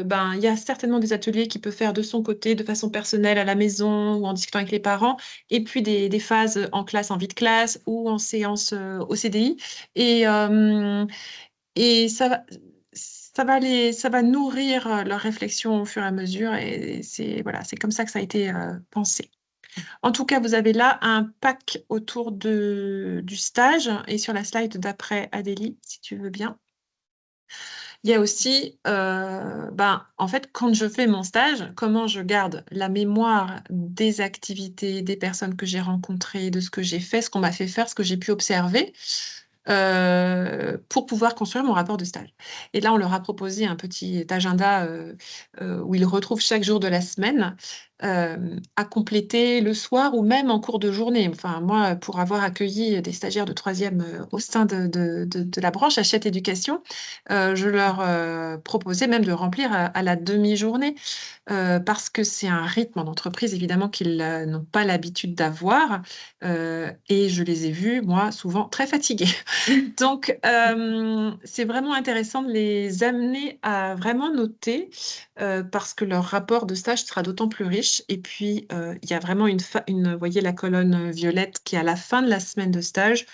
ben, il y a certainement des ateliers qu'il peut faire de son côté, de façon personnelle, à la maison ou en discutant avec les parents, et puis des phases en classe, en vie de classe ou en séance au CDI. Et, et ça va nourrir leur réflexion au fur et à mesure, et voilà, c'est comme ça que ça a été pensé. En tout cas, vous avez là un pack autour du stage, et sur la slide d'après, Adélie, si tu veux bien. Il y a aussi, ben, en fait, quand je fais mon stage, comment je garde la mémoire des activités, des personnes que j'ai rencontrées, de ce que j'ai fait, ce qu'on m'a fait faire, ce que j'ai pu observer, pour pouvoir construire mon rapport de stage. Et là, on leur a proposé un petit agenda où ils retrouvent chaque jour de la semaine à compléter le soir ou même en cours de journée. Enfin, moi, pour avoir accueilli des stagiaires de troisième au sein de la branche Hachette Éducation, je leur proposais même de remplir à la demi-journée parce que c'est un rythme en entreprise, évidemment, qu'ils n'ont pas l'habitude d'avoir. Et je les ai vus, moi, souvent très fatigués. Donc, c'est vraiment intéressant de les amener à vraiment noter parce que leur rapport de stage sera d'autant plus riche. Et puis, il y a vraiment vous voyez la colonne violette qui est à la fin de la semaine de stage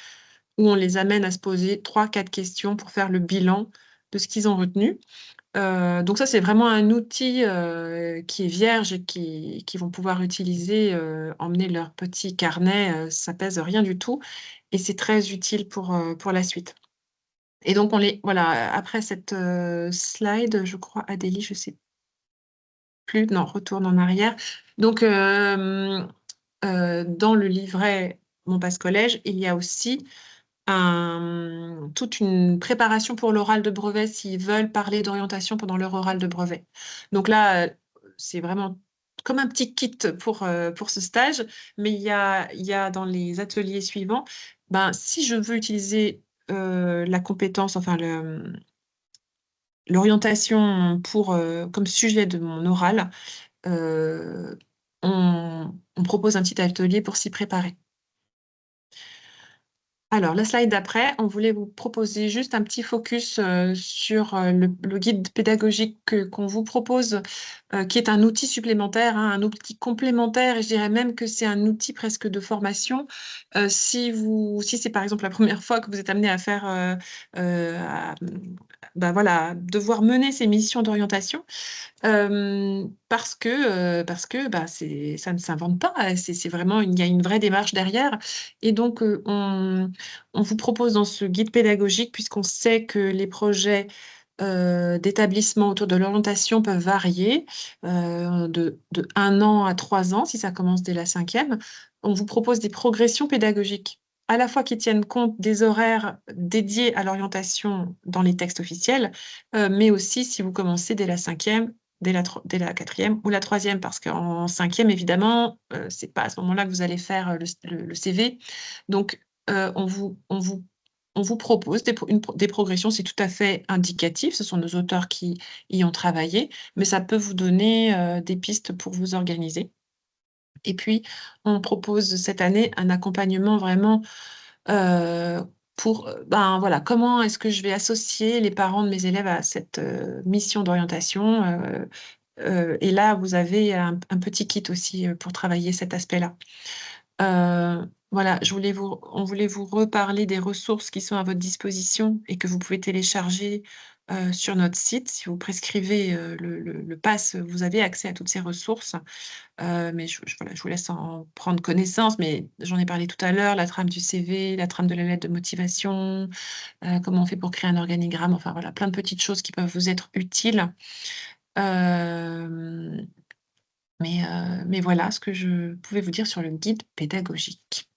où on les amène à se poser 3-4 questions pour faire le bilan de ce qu'ils ont retenu. Donc ça, c'est vraiment un outil qui est vierge et qu'ils vont pouvoir utiliser, emmener leur petit carnet, ça pèse rien du tout et c'est très utile pour la suite. Et donc voilà, après cette slide, je crois, Adélie, je sais plus, non, retourne en arrière. Donc, dans le livret Mon Passe Collège, il y a aussi toute une préparation pour l'oral de brevet s'ils veulent parler d'orientation pendant leur oral de brevet. Donc là, c'est vraiment comme un petit kit pour ce stage, mais il y a dans les ateliers suivants, ben, si je veux utiliser la compétence, enfin l'orientation comme sujet de mon oral, euh, on propose un petit atelier pour s'y préparer. Alors, la slide d'après, on voulait vous proposer juste un petit focus sur le guide pédagogique qu'on vous propose, qui est un outil supplémentaire, hein, un outil complémentaire, et je dirais même que c'est un outil presque de formation. Si c'est par exemple la première fois que vous êtes amené à faire, bah voilà, devoir mener ces missions d'orientation, parce que bah, ça ne s'invente pas, c'est vraiment il y a une vraie démarche derrière et donc on vous propose dans ce guide pédagogique, puisqu'on sait que les projets, d'établissement autour de l'orientation peuvent varier, de 1 an à 3 ans, si ça commence dès la 5e. On vous propose des progressions pédagogiques, à la fois qui tiennent compte des horaires dédiés à l'orientation dans les textes officiels, mais aussi si vous commencez dès la 5e, dès la 4e ou la 3e, parce qu'en 5e, évidemment, c'est pas à ce moment-là que vous allez faire, le CV. Donc, on vous propose des progressions, c'est tout à fait indicatif, ce sont nos auteurs qui y ont travaillé, mais ça peut vous donner, des pistes pour vous organiser. Et puis, on propose cette année un accompagnement vraiment, pour, ben, voilà, comment est-ce que je vais associer les parents de mes élèves à cette, mission d'orientation, et là, vous avez un petit kit aussi, pour travailler cet aspect-là. Voilà, on voulait vous reparler des ressources qui sont à votre disposition et que vous pouvez télécharger, sur notre site. Si vous prescrivez, le pass, vous avez accès à toutes ces ressources. Mais voilà, je vous laisse en prendre connaissance, mais j'en ai parlé tout à l'heure, la trame du CV, la trame de la lettre de motivation, comment on fait pour créer un organigramme, enfin voilà, plein de petites choses qui peuvent vous être utiles. Hem, mais voilà ce que je pouvais vous dire sur le guide pédagogique.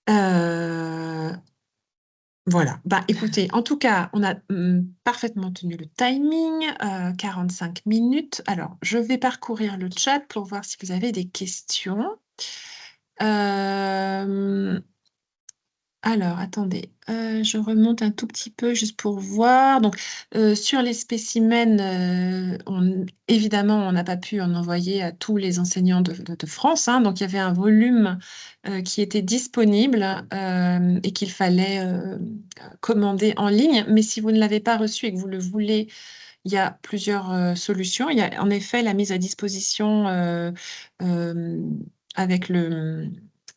Heu, voilà. Bah, écoutez, en tout cas, on a, parfaitement tenu le timing, 45 minutes. Alors, je vais parcourir le chat pour voir si vous avez des questions. Hem, Alors, attendez, je remonte un tout petit peu juste pour voir. Donc, sur les spécimens, évidemment, on n'a pas pu en envoyer à tous les enseignants de France, hein. Donc, il y avait un volume qui était disponible et qu'il fallait commander en ligne. Mais si vous ne l'avez pas reçu et que vous le voulez, il y a plusieurs solutions. Il y a en effet la mise à disposition euh, avec le...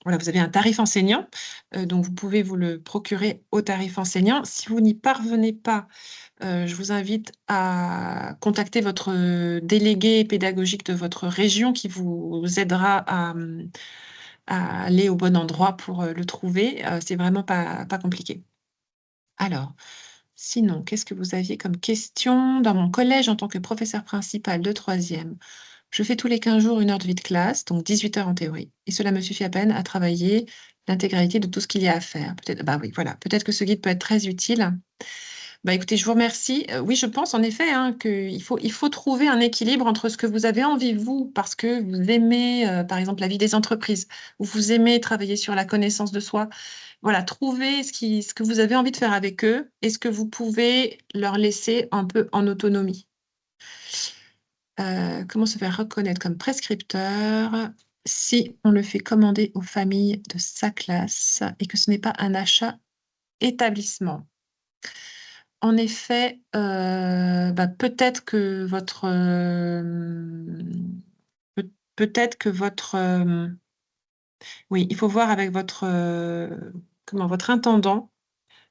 Voilà, vous avez un tarif enseignant, donc vous pouvez vous le procurer au tarif enseignant. Si vous n'y parvenez pas, je vous invite à contacter votre délégué pédagogique de votre région qui vous aidera à aller au bon endroit pour le trouver. C'est vraiment pas compliqué. Alors, sinon, qu'est-ce que vous aviez comme question? Dans mon collège, en tant que professeur principal de troisième, je fais tous les 15 jours 1 heure de vie de classe, donc 18 heures en théorie. Et cela me suffit à peine à travailler l'intégralité de tout ce qu'il y a à faire. Peut-être, bah oui, voilà. Peut-être que ce guide peut être très utile. Bah écoutez, je vous remercie. Oui, je pense en effet hein, il faut trouver un équilibre entre ce que vous avez envie, vous, parce que vous aimez, par exemple, la vie des entreprises, ou vous aimez travailler sur la connaissance de soi. Voilà, trouver ce que vous avez envie de faire avec eux et ce que vous pouvez leur laisser un peu en autonomie. Comment se faire reconnaître comme prescripteur si on le fait commander aux familles de sa classe et que ce n'est pas un achat établissement? En effet, bah, peut-être que peut-être que oui, il faut voir avec votre intendant,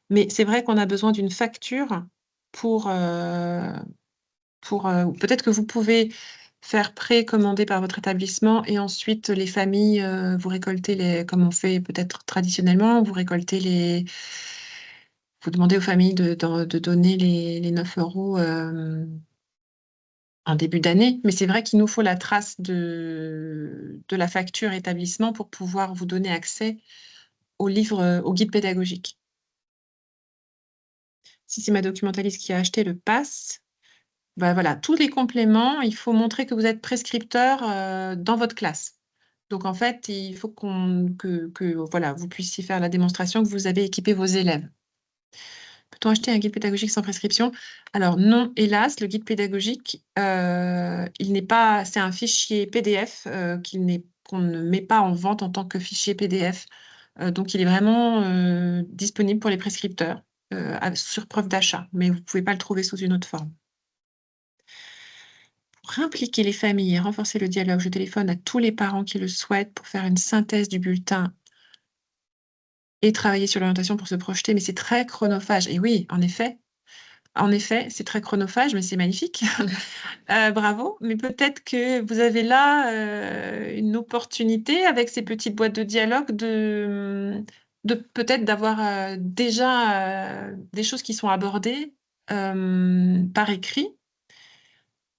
mais c'est vrai qu'on a besoin d'une facture pour, peut-être que vous pouvez faire précommander par votre établissement et ensuite les familles, vous récoltez comme on fait peut-être traditionnellement, vous demandez aux familles de donner les 9 € en début d'année. Mais c'est vrai qu'il nous faut la trace de la facture établissement pour pouvoir vous donner accès au livre, au guide pédagogique. Si c'est ma documentaliste qui a acheté le pass, bah, voilà, tous les compléments, il faut montrer que vous êtes prescripteur, dans votre classe. Donc en fait, il faut voilà, vous puissiez faire la démonstration que vous avez équipé vos élèves. Peut-on acheter un guide pédagogique sans prescription? Alors non, hélas, le guide pédagogique, il n'est pas c'est un fichier PDF, qu'on ne met pas en vente en tant que fichier PDF. Donc il est vraiment, disponible pour les prescripteurs, sur preuve d'achat, mais vous ne pouvez pas le trouver sous une autre forme. Pour impliquer les familles et renforcer le dialogue, je téléphone à tous les parents qui le souhaitent pour faire une synthèse du bulletin et travailler sur l'orientation pour se projeter, mais c'est très chronophage. Et oui, en effet, c'est très chronophage, mais c'est magnifique. Bravo, mais peut-être que vous avez là, une opportunité avec ces petites boîtes de dialogue de peut-être d'avoir, déjà, des choses qui sont abordées, par écrit.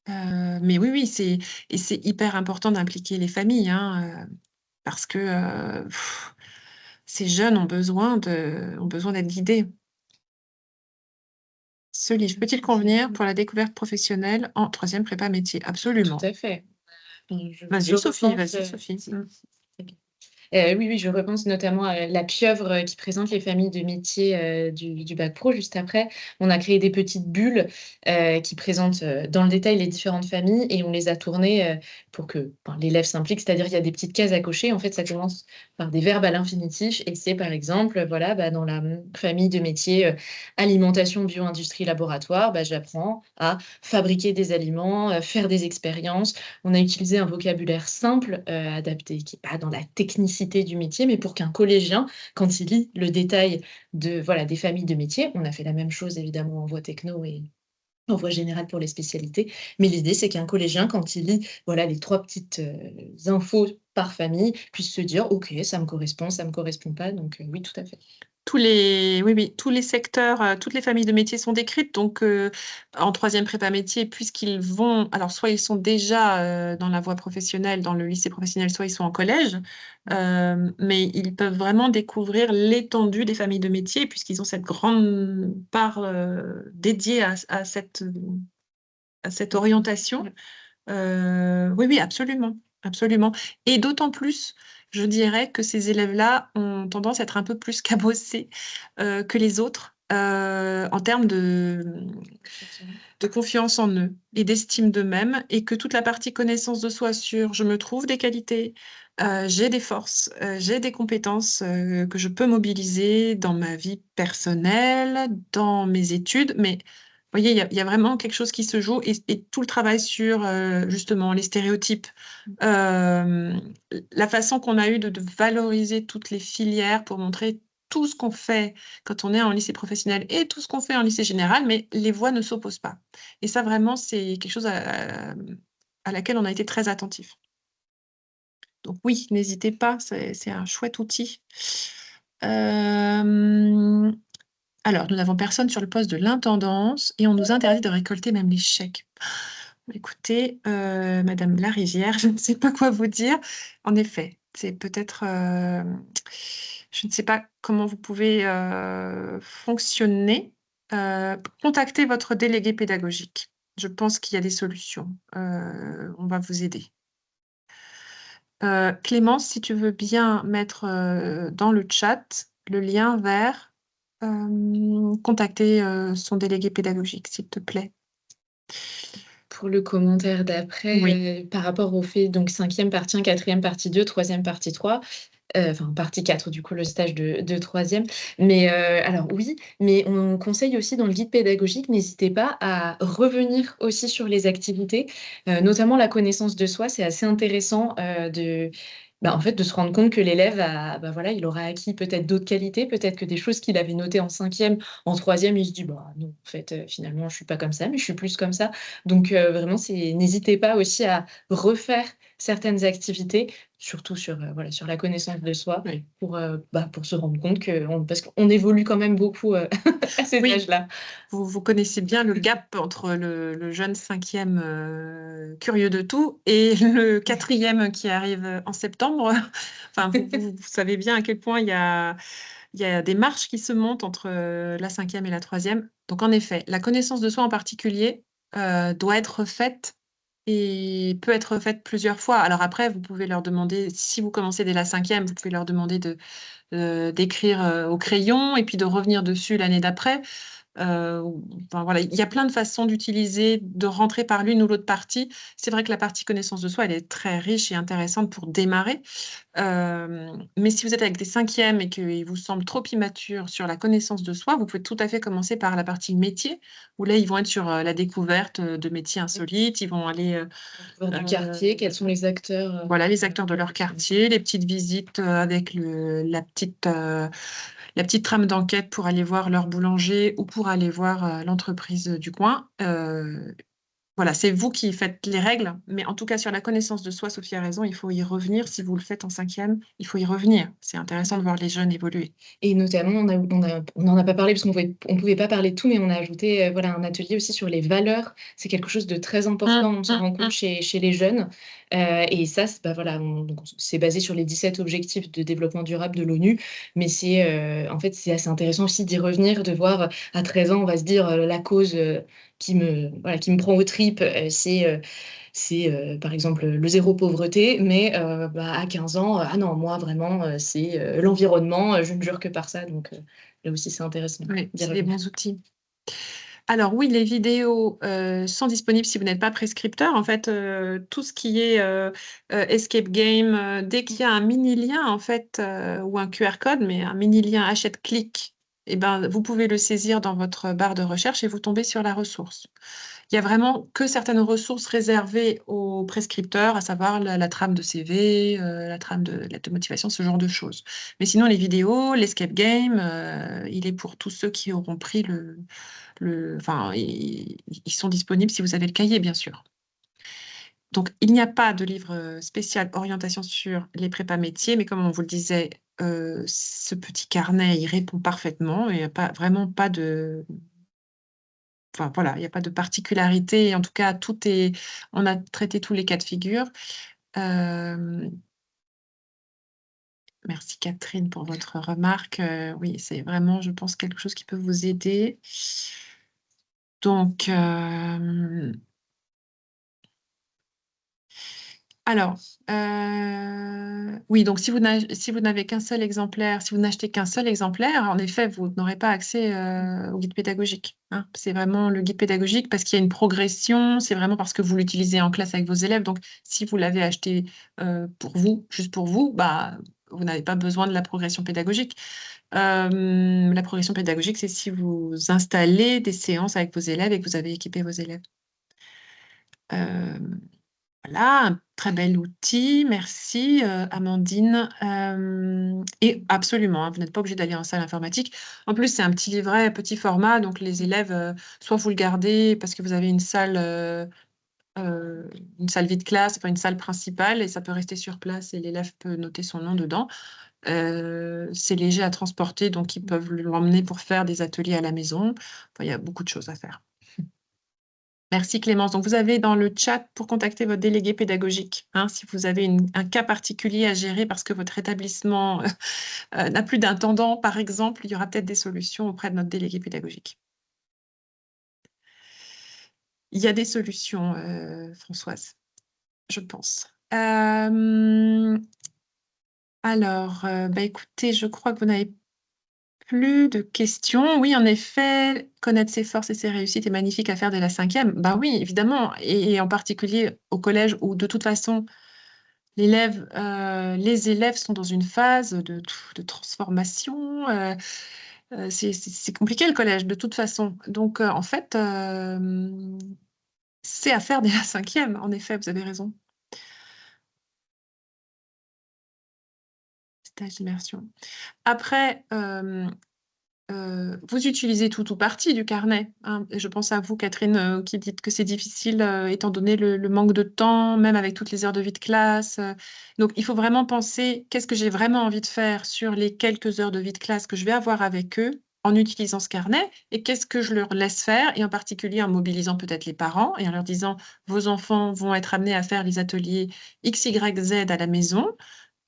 Mais oui, oui, c'est hyper important d'impliquer les familles, hein, parce que, ces jeunes ont besoin d'être guidés. Ce livre peut-il convenir pour la découverte professionnelle en 3e prépa métier? Tout Absolument. à fait. Je Vas-y Sophie, repense, vas-y Sophie. Mmh. Oui, oui, je repense notamment à la pieuvre, qui présente les familles de métiers, du bac pro juste après. On a créé des petites bulles, qui présentent, dans le détail les différentes familles et on les a tournées, pour que, ben, l'élève s'implique. C'est-à-dire il y a des petites cases à cocher. En fait, ça commence par des verbes à l'infinitif et c'est par exemple, voilà, bah, dans la, famille de métiers, alimentation, bio-industrie, laboratoire, bah, j'apprends à fabriquer des aliments, faire des expériences. On a utilisé un vocabulaire simple, adapté, qui est pas dans la technicité du métier, mais pour qu'un collégien, quand il lit le détail voilà, des familles de métiers, on a fait la même chose évidemment en voie techno et en voie générale pour les spécialités, mais l'idée c'est qu'un collégien, quand il lit, voilà, les 3 petites, infos par famille, puisse se dire: «OK, ça me correspond pas», donc oui, tout à fait. Oui, oui, tous les secteurs, toutes les familles de métiers sont décrites donc en 3e prépa métier puisqu'ils vont alors soit ils sont déjà, dans la voie professionnelle, dans le lycée professionnel, soit ils sont en collège, mais ils peuvent vraiment découvrir l'étendue des familles de métiers puisqu'ils ont cette grande part, dédiée à cette orientation. Ouais. Oui, oui, absolument. absolument. Et d'autant plus, je dirais que ces élèves-là ont tendance à être un peu plus cabossés que les autres en termes de confiance en eux et d'estime d'eux-mêmes, et que toute la partie connaissance de soi sur je me trouve des qualités, j'ai des forces, j'ai des compétences que je peux mobiliser dans ma vie personnelle, dans mes études, mais vous voyez, il y a vraiment quelque chose qui se joue, et tout le travail sur justement les stéréotypes, euh, la façon qu'on a eu de valoriser toutes les filières pour montrer tout ce qu'on fait quand on est en lycée professionnel et tout ce qu'on fait en lycée général, mais les voix ne s'opposent pas. Et ça, vraiment, c'est quelque chose à laquelle on a été très attentif. Donc oui, n'hésitez pas, c'est un chouette outil. Euh, alors, nous n'avons personne sur le poste de l'intendance et on nous interdit de récolter même les chèques. Écoutez, Madame Larivière, je ne sais pas quoi vous dire. En effet, c'est peut-être, je ne sais pas comment vous pouvez fonctionner. Contactez votre délégué pédagogique. Je pense qu'il y a des solutions. On va vous aider. Clémence, si tu veux bien mettre dans le chat le lien vers contacter son délégué pédagogique, s'il te plaît. Pour le commentaire d'après, Oui. par rapport au fait, donc 5e partie 1, 4e partie 2, 3e partie 3, enfin partie 4 du coup, le stage de 3e. Mais alors oui, mais on conseille aussi dans le guide pédagogique, n'hésitez pas à revenir aussi sur les activités, notamment la connaissance de soi. C'est assez intéressant, en fait, de se rendre compte que l'élève a voilà, il aura acquis peut-être d'autres qualités, peut-être que des choses qu'il avait notées en 5e, en 3e, il se dit: «Bah non, en fait, finalement, je suis pas comme ça, mais je suis plus comme ça». Donc vraiment, n'hésitez pas aussi à refaire certaines activités, surtout sur, voilà, sur la connaissance de soi, Oui. pour se rendre compte parce qu'on évolue quand même beaucoup, à cet Oui. âge-là. Vous connaissez bien le gap entre le jeune 5e curieux de tout et le 4e qui arrive en septembre. Enfin, vous savez bien à quel point il y a des marches qui se montent entre la 5e et la 3e. Donc, en effet, la connaissance de soi en particulier doit être faite et peut être faite plusieurs fois. Alors après, vous pouvez leur demander, si vous commencez dès la 5e, vous pouvez leur demander d'écrire au crayon et puis de revenir dessus l'année d'après. Enfin, voilà, il y a plein de façons d'utiliser, de rentrer par l'une ou l'autre partie. C'est vrai que la partie connaissance de soi, elle est très riche et intéressante pour démarrer. Mais si vous êtes avec des 5e et qu'ils vous semblent trop immatures sur la connaissance de soi, vous pouvez tout à fait commencer par la partie métier, où là, ils vont être sur la découverte de métiers insolites. Ils vont aller Du quartier, quels sont les acteurs, voilà, les acteurs de leur quartier, les petites visites avec la petite trame d'enquête pour aller voir leur boulanger ou pour aller voir l'entreprise du coin. Voilà, c'est vous qui faites les règles, mais en tout cas, sur la connaissance de soi, Sophie a raison, il faut y revenir. Si vous le faites en 5e, il faut y revenir. C'est intéressant de voir les jeunes évoluer. Et notamment, on n'en a pas parlé parce qu'on pouvait pas parler de tout, mais on a ajouté, voilà, un atelier aussi sur les valeurs. C'est quelque chose de très important, on s'en rend compte chez les jeunes, et ça, voilà, donc c'est basé sur les 17 objectifs de développement durable de l'ONU, mais en fait, c'est assez intéressant aussi d'y revenir, de voir, à 13 ans, on va se dire, la cause, qui me prend aux tripes, par exemple, le zéro pauvreté, mais à 15 ans, ah non, moi vraiment, c'est l'environnement, je ne jure que par ça. Donc là aussi, c'est intéressant Oui, d'y c'est des revenir. bons outils. Alors oui, les vidéos sont disponibles si vous n'êtes pas prescripteur. En fait, tout ce qui est escape game, dès qu'il y a un mini lien en fait ou un QR code, mais un mini lien achète-clic, eh ben, vous pouvez le saisir dans votre barre de recherche et vous tombez sur la ressource. Il y a vraiment que certaines ressources réservées aux prescripteurs, à savoir la trame de CV, la trame de lettre de motivation, ce genre de choses. Mais sinon, les vidéos, l'escape game, il est pour tous ceux qui auront pris enfin, ils sont disponibles si vous avez le cahier, bien sûr. Donc, il n'y a pas de livre spécial orientation sur les prépas métiers, mais comme on vous le disait, ce petit carnet, il répond parfaitement. Il n'y a vraiment pas de... Enfin, voilà, il n'y a pas de particularité. En tout cas, on a traité tous les cas de figure. Merci Catherine pour votre remarque. Oui, c'est vraiment, je pense, quelque chose qui peut vous aider. Donc, Alors, oui, donc si vous n'avez qu'un seul exemplaire, si vous n'achetez qu'un seul exemplaire, en effet, vous n'aurez pas accès au guide pédagogique, hein. C'est vraiment le guide pédagogique parce qu'il y a une progression, c'est vraiment parce que vous l'utilisez en classe avec vos élèves. Donc, si vous l'avez acheté pour vous, juste pour vous, bah, vous n'avez pas besoin de la progression pédagogique. La progression pédagogique, c'est si vous installez des séances avec vos élèves et que vous avez équipé vos élèves. Euh, Voilà, un très bel outil. Merci, Amandine. Et absolument, hein, vous n'êtes pas obligé d'aller en salle informatique. En plus, c'est un petit livret, petit format, donc les élèves, soit vous le gardez parce que vous avez une salle vide classe, enfin une salle principale, et ça peut rester sur place et l'élève peut noter son nom dedans. C'est léger à transporter, donc ils peuvent l'emmener pour faire des ateliers à la maison. Enfin, il y a beaucoup de choses à faire. Merci Clémence. Donc, vous avez dans le chat pour contacter votre délégué pédagogique, hein, si vous avez un cas particulier à gérer parce que votre établissement n'a plus d'intendant, par exemple, il y aura peut-être des solutions auprès de notre délégué pédagogique. Il y a des solutions, Françoise, je pense. Alors, bah, écoutez, je crois que vous n'avez plus de questions. Oui, en effet, connaître ses forces et ses réussites est magnifique à faire dès la 5e. Bah oui, évidemment, et en particulier au collège où de toute façon, les élèves sont dans une phase de transformation. C'est compliqué le collège de toute façon. Donc, en fait, c'est à faire dès la 5e. En effet, vous avez raison. Stage d'immersion. Après, vous utilisez tout ou partie du carnet, hein. Et je pense à vous, Catherine, qui dites que c'est difficile étant donné le manque de temps, même avec toutes les heures de vie de classe. Donc, il faut vraiment penser qu'est-ce que j'ai vraiment envie de faire sur les quelques heures de vie de classe que je vais avoir avec eux en utilisant ce carnet et qu'est-ce que je leur laisse faire, et en particulier en mobilisant peut-être les parents et en leur disant vos enfants vont être amenés à faire les ateliers X, Y, Z à la maison.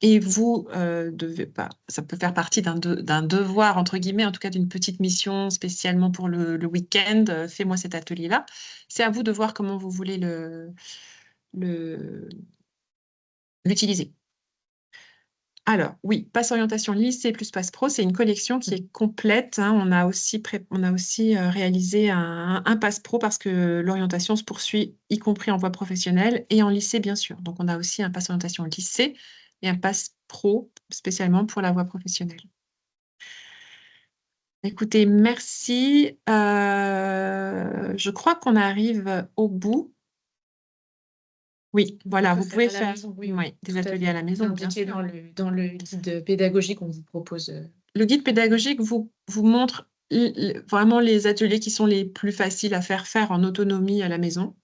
Et vous devez pas, ça peut faire partie d'un devoir, entre guillemets, en tout cas d'une petite mission spécialement pour le week-end, fais-moi cet atelier-là. C'est à vous de voir comment vous voulez le- l'utiliser. Alors, oui, Pass Orientation Lycée plus Pass Pro, c'est une collection qui est complète, hein. On a aussi réalisé un Pass Pro parce que l'orientation se poursuit, y compris en voie professionnelle et en lycée, bien sûr. Donc, on a aussi un Pass Orientation Lycée et un Pass Pro spécialement pour la voie professionnelle. Écoutez, merci. Je crois qu'on arrive au bout. Oui, voilà, vous pouvez à la faire maison, oui, oui, des tout à ateliers fait. à la maison, bien Indiqué sûr. dans le guide pédagogique qu'on vous propose. Le guide pédagogique vous montre vraiment les ateliers qui sont les plus faciles à faire en autonomie à la maison.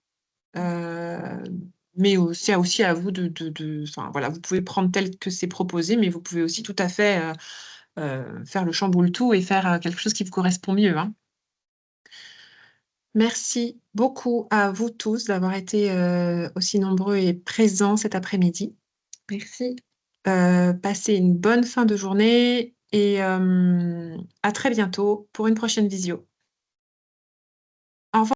Mais c'est aussi à vous enfin, voilà, vous pouvez prendre tel que c'est proposé, mais vous pouvez aussi tout à fait faire le chamboule-tout et faire quelque chose qui vous correspond mieux, hein. Merci beaucoup à vous tous d'avoir été aussi nombreux et présents cet après-midi. Merci. Passez une bonne fin de journée et à très bientôt pour une prochaine visio.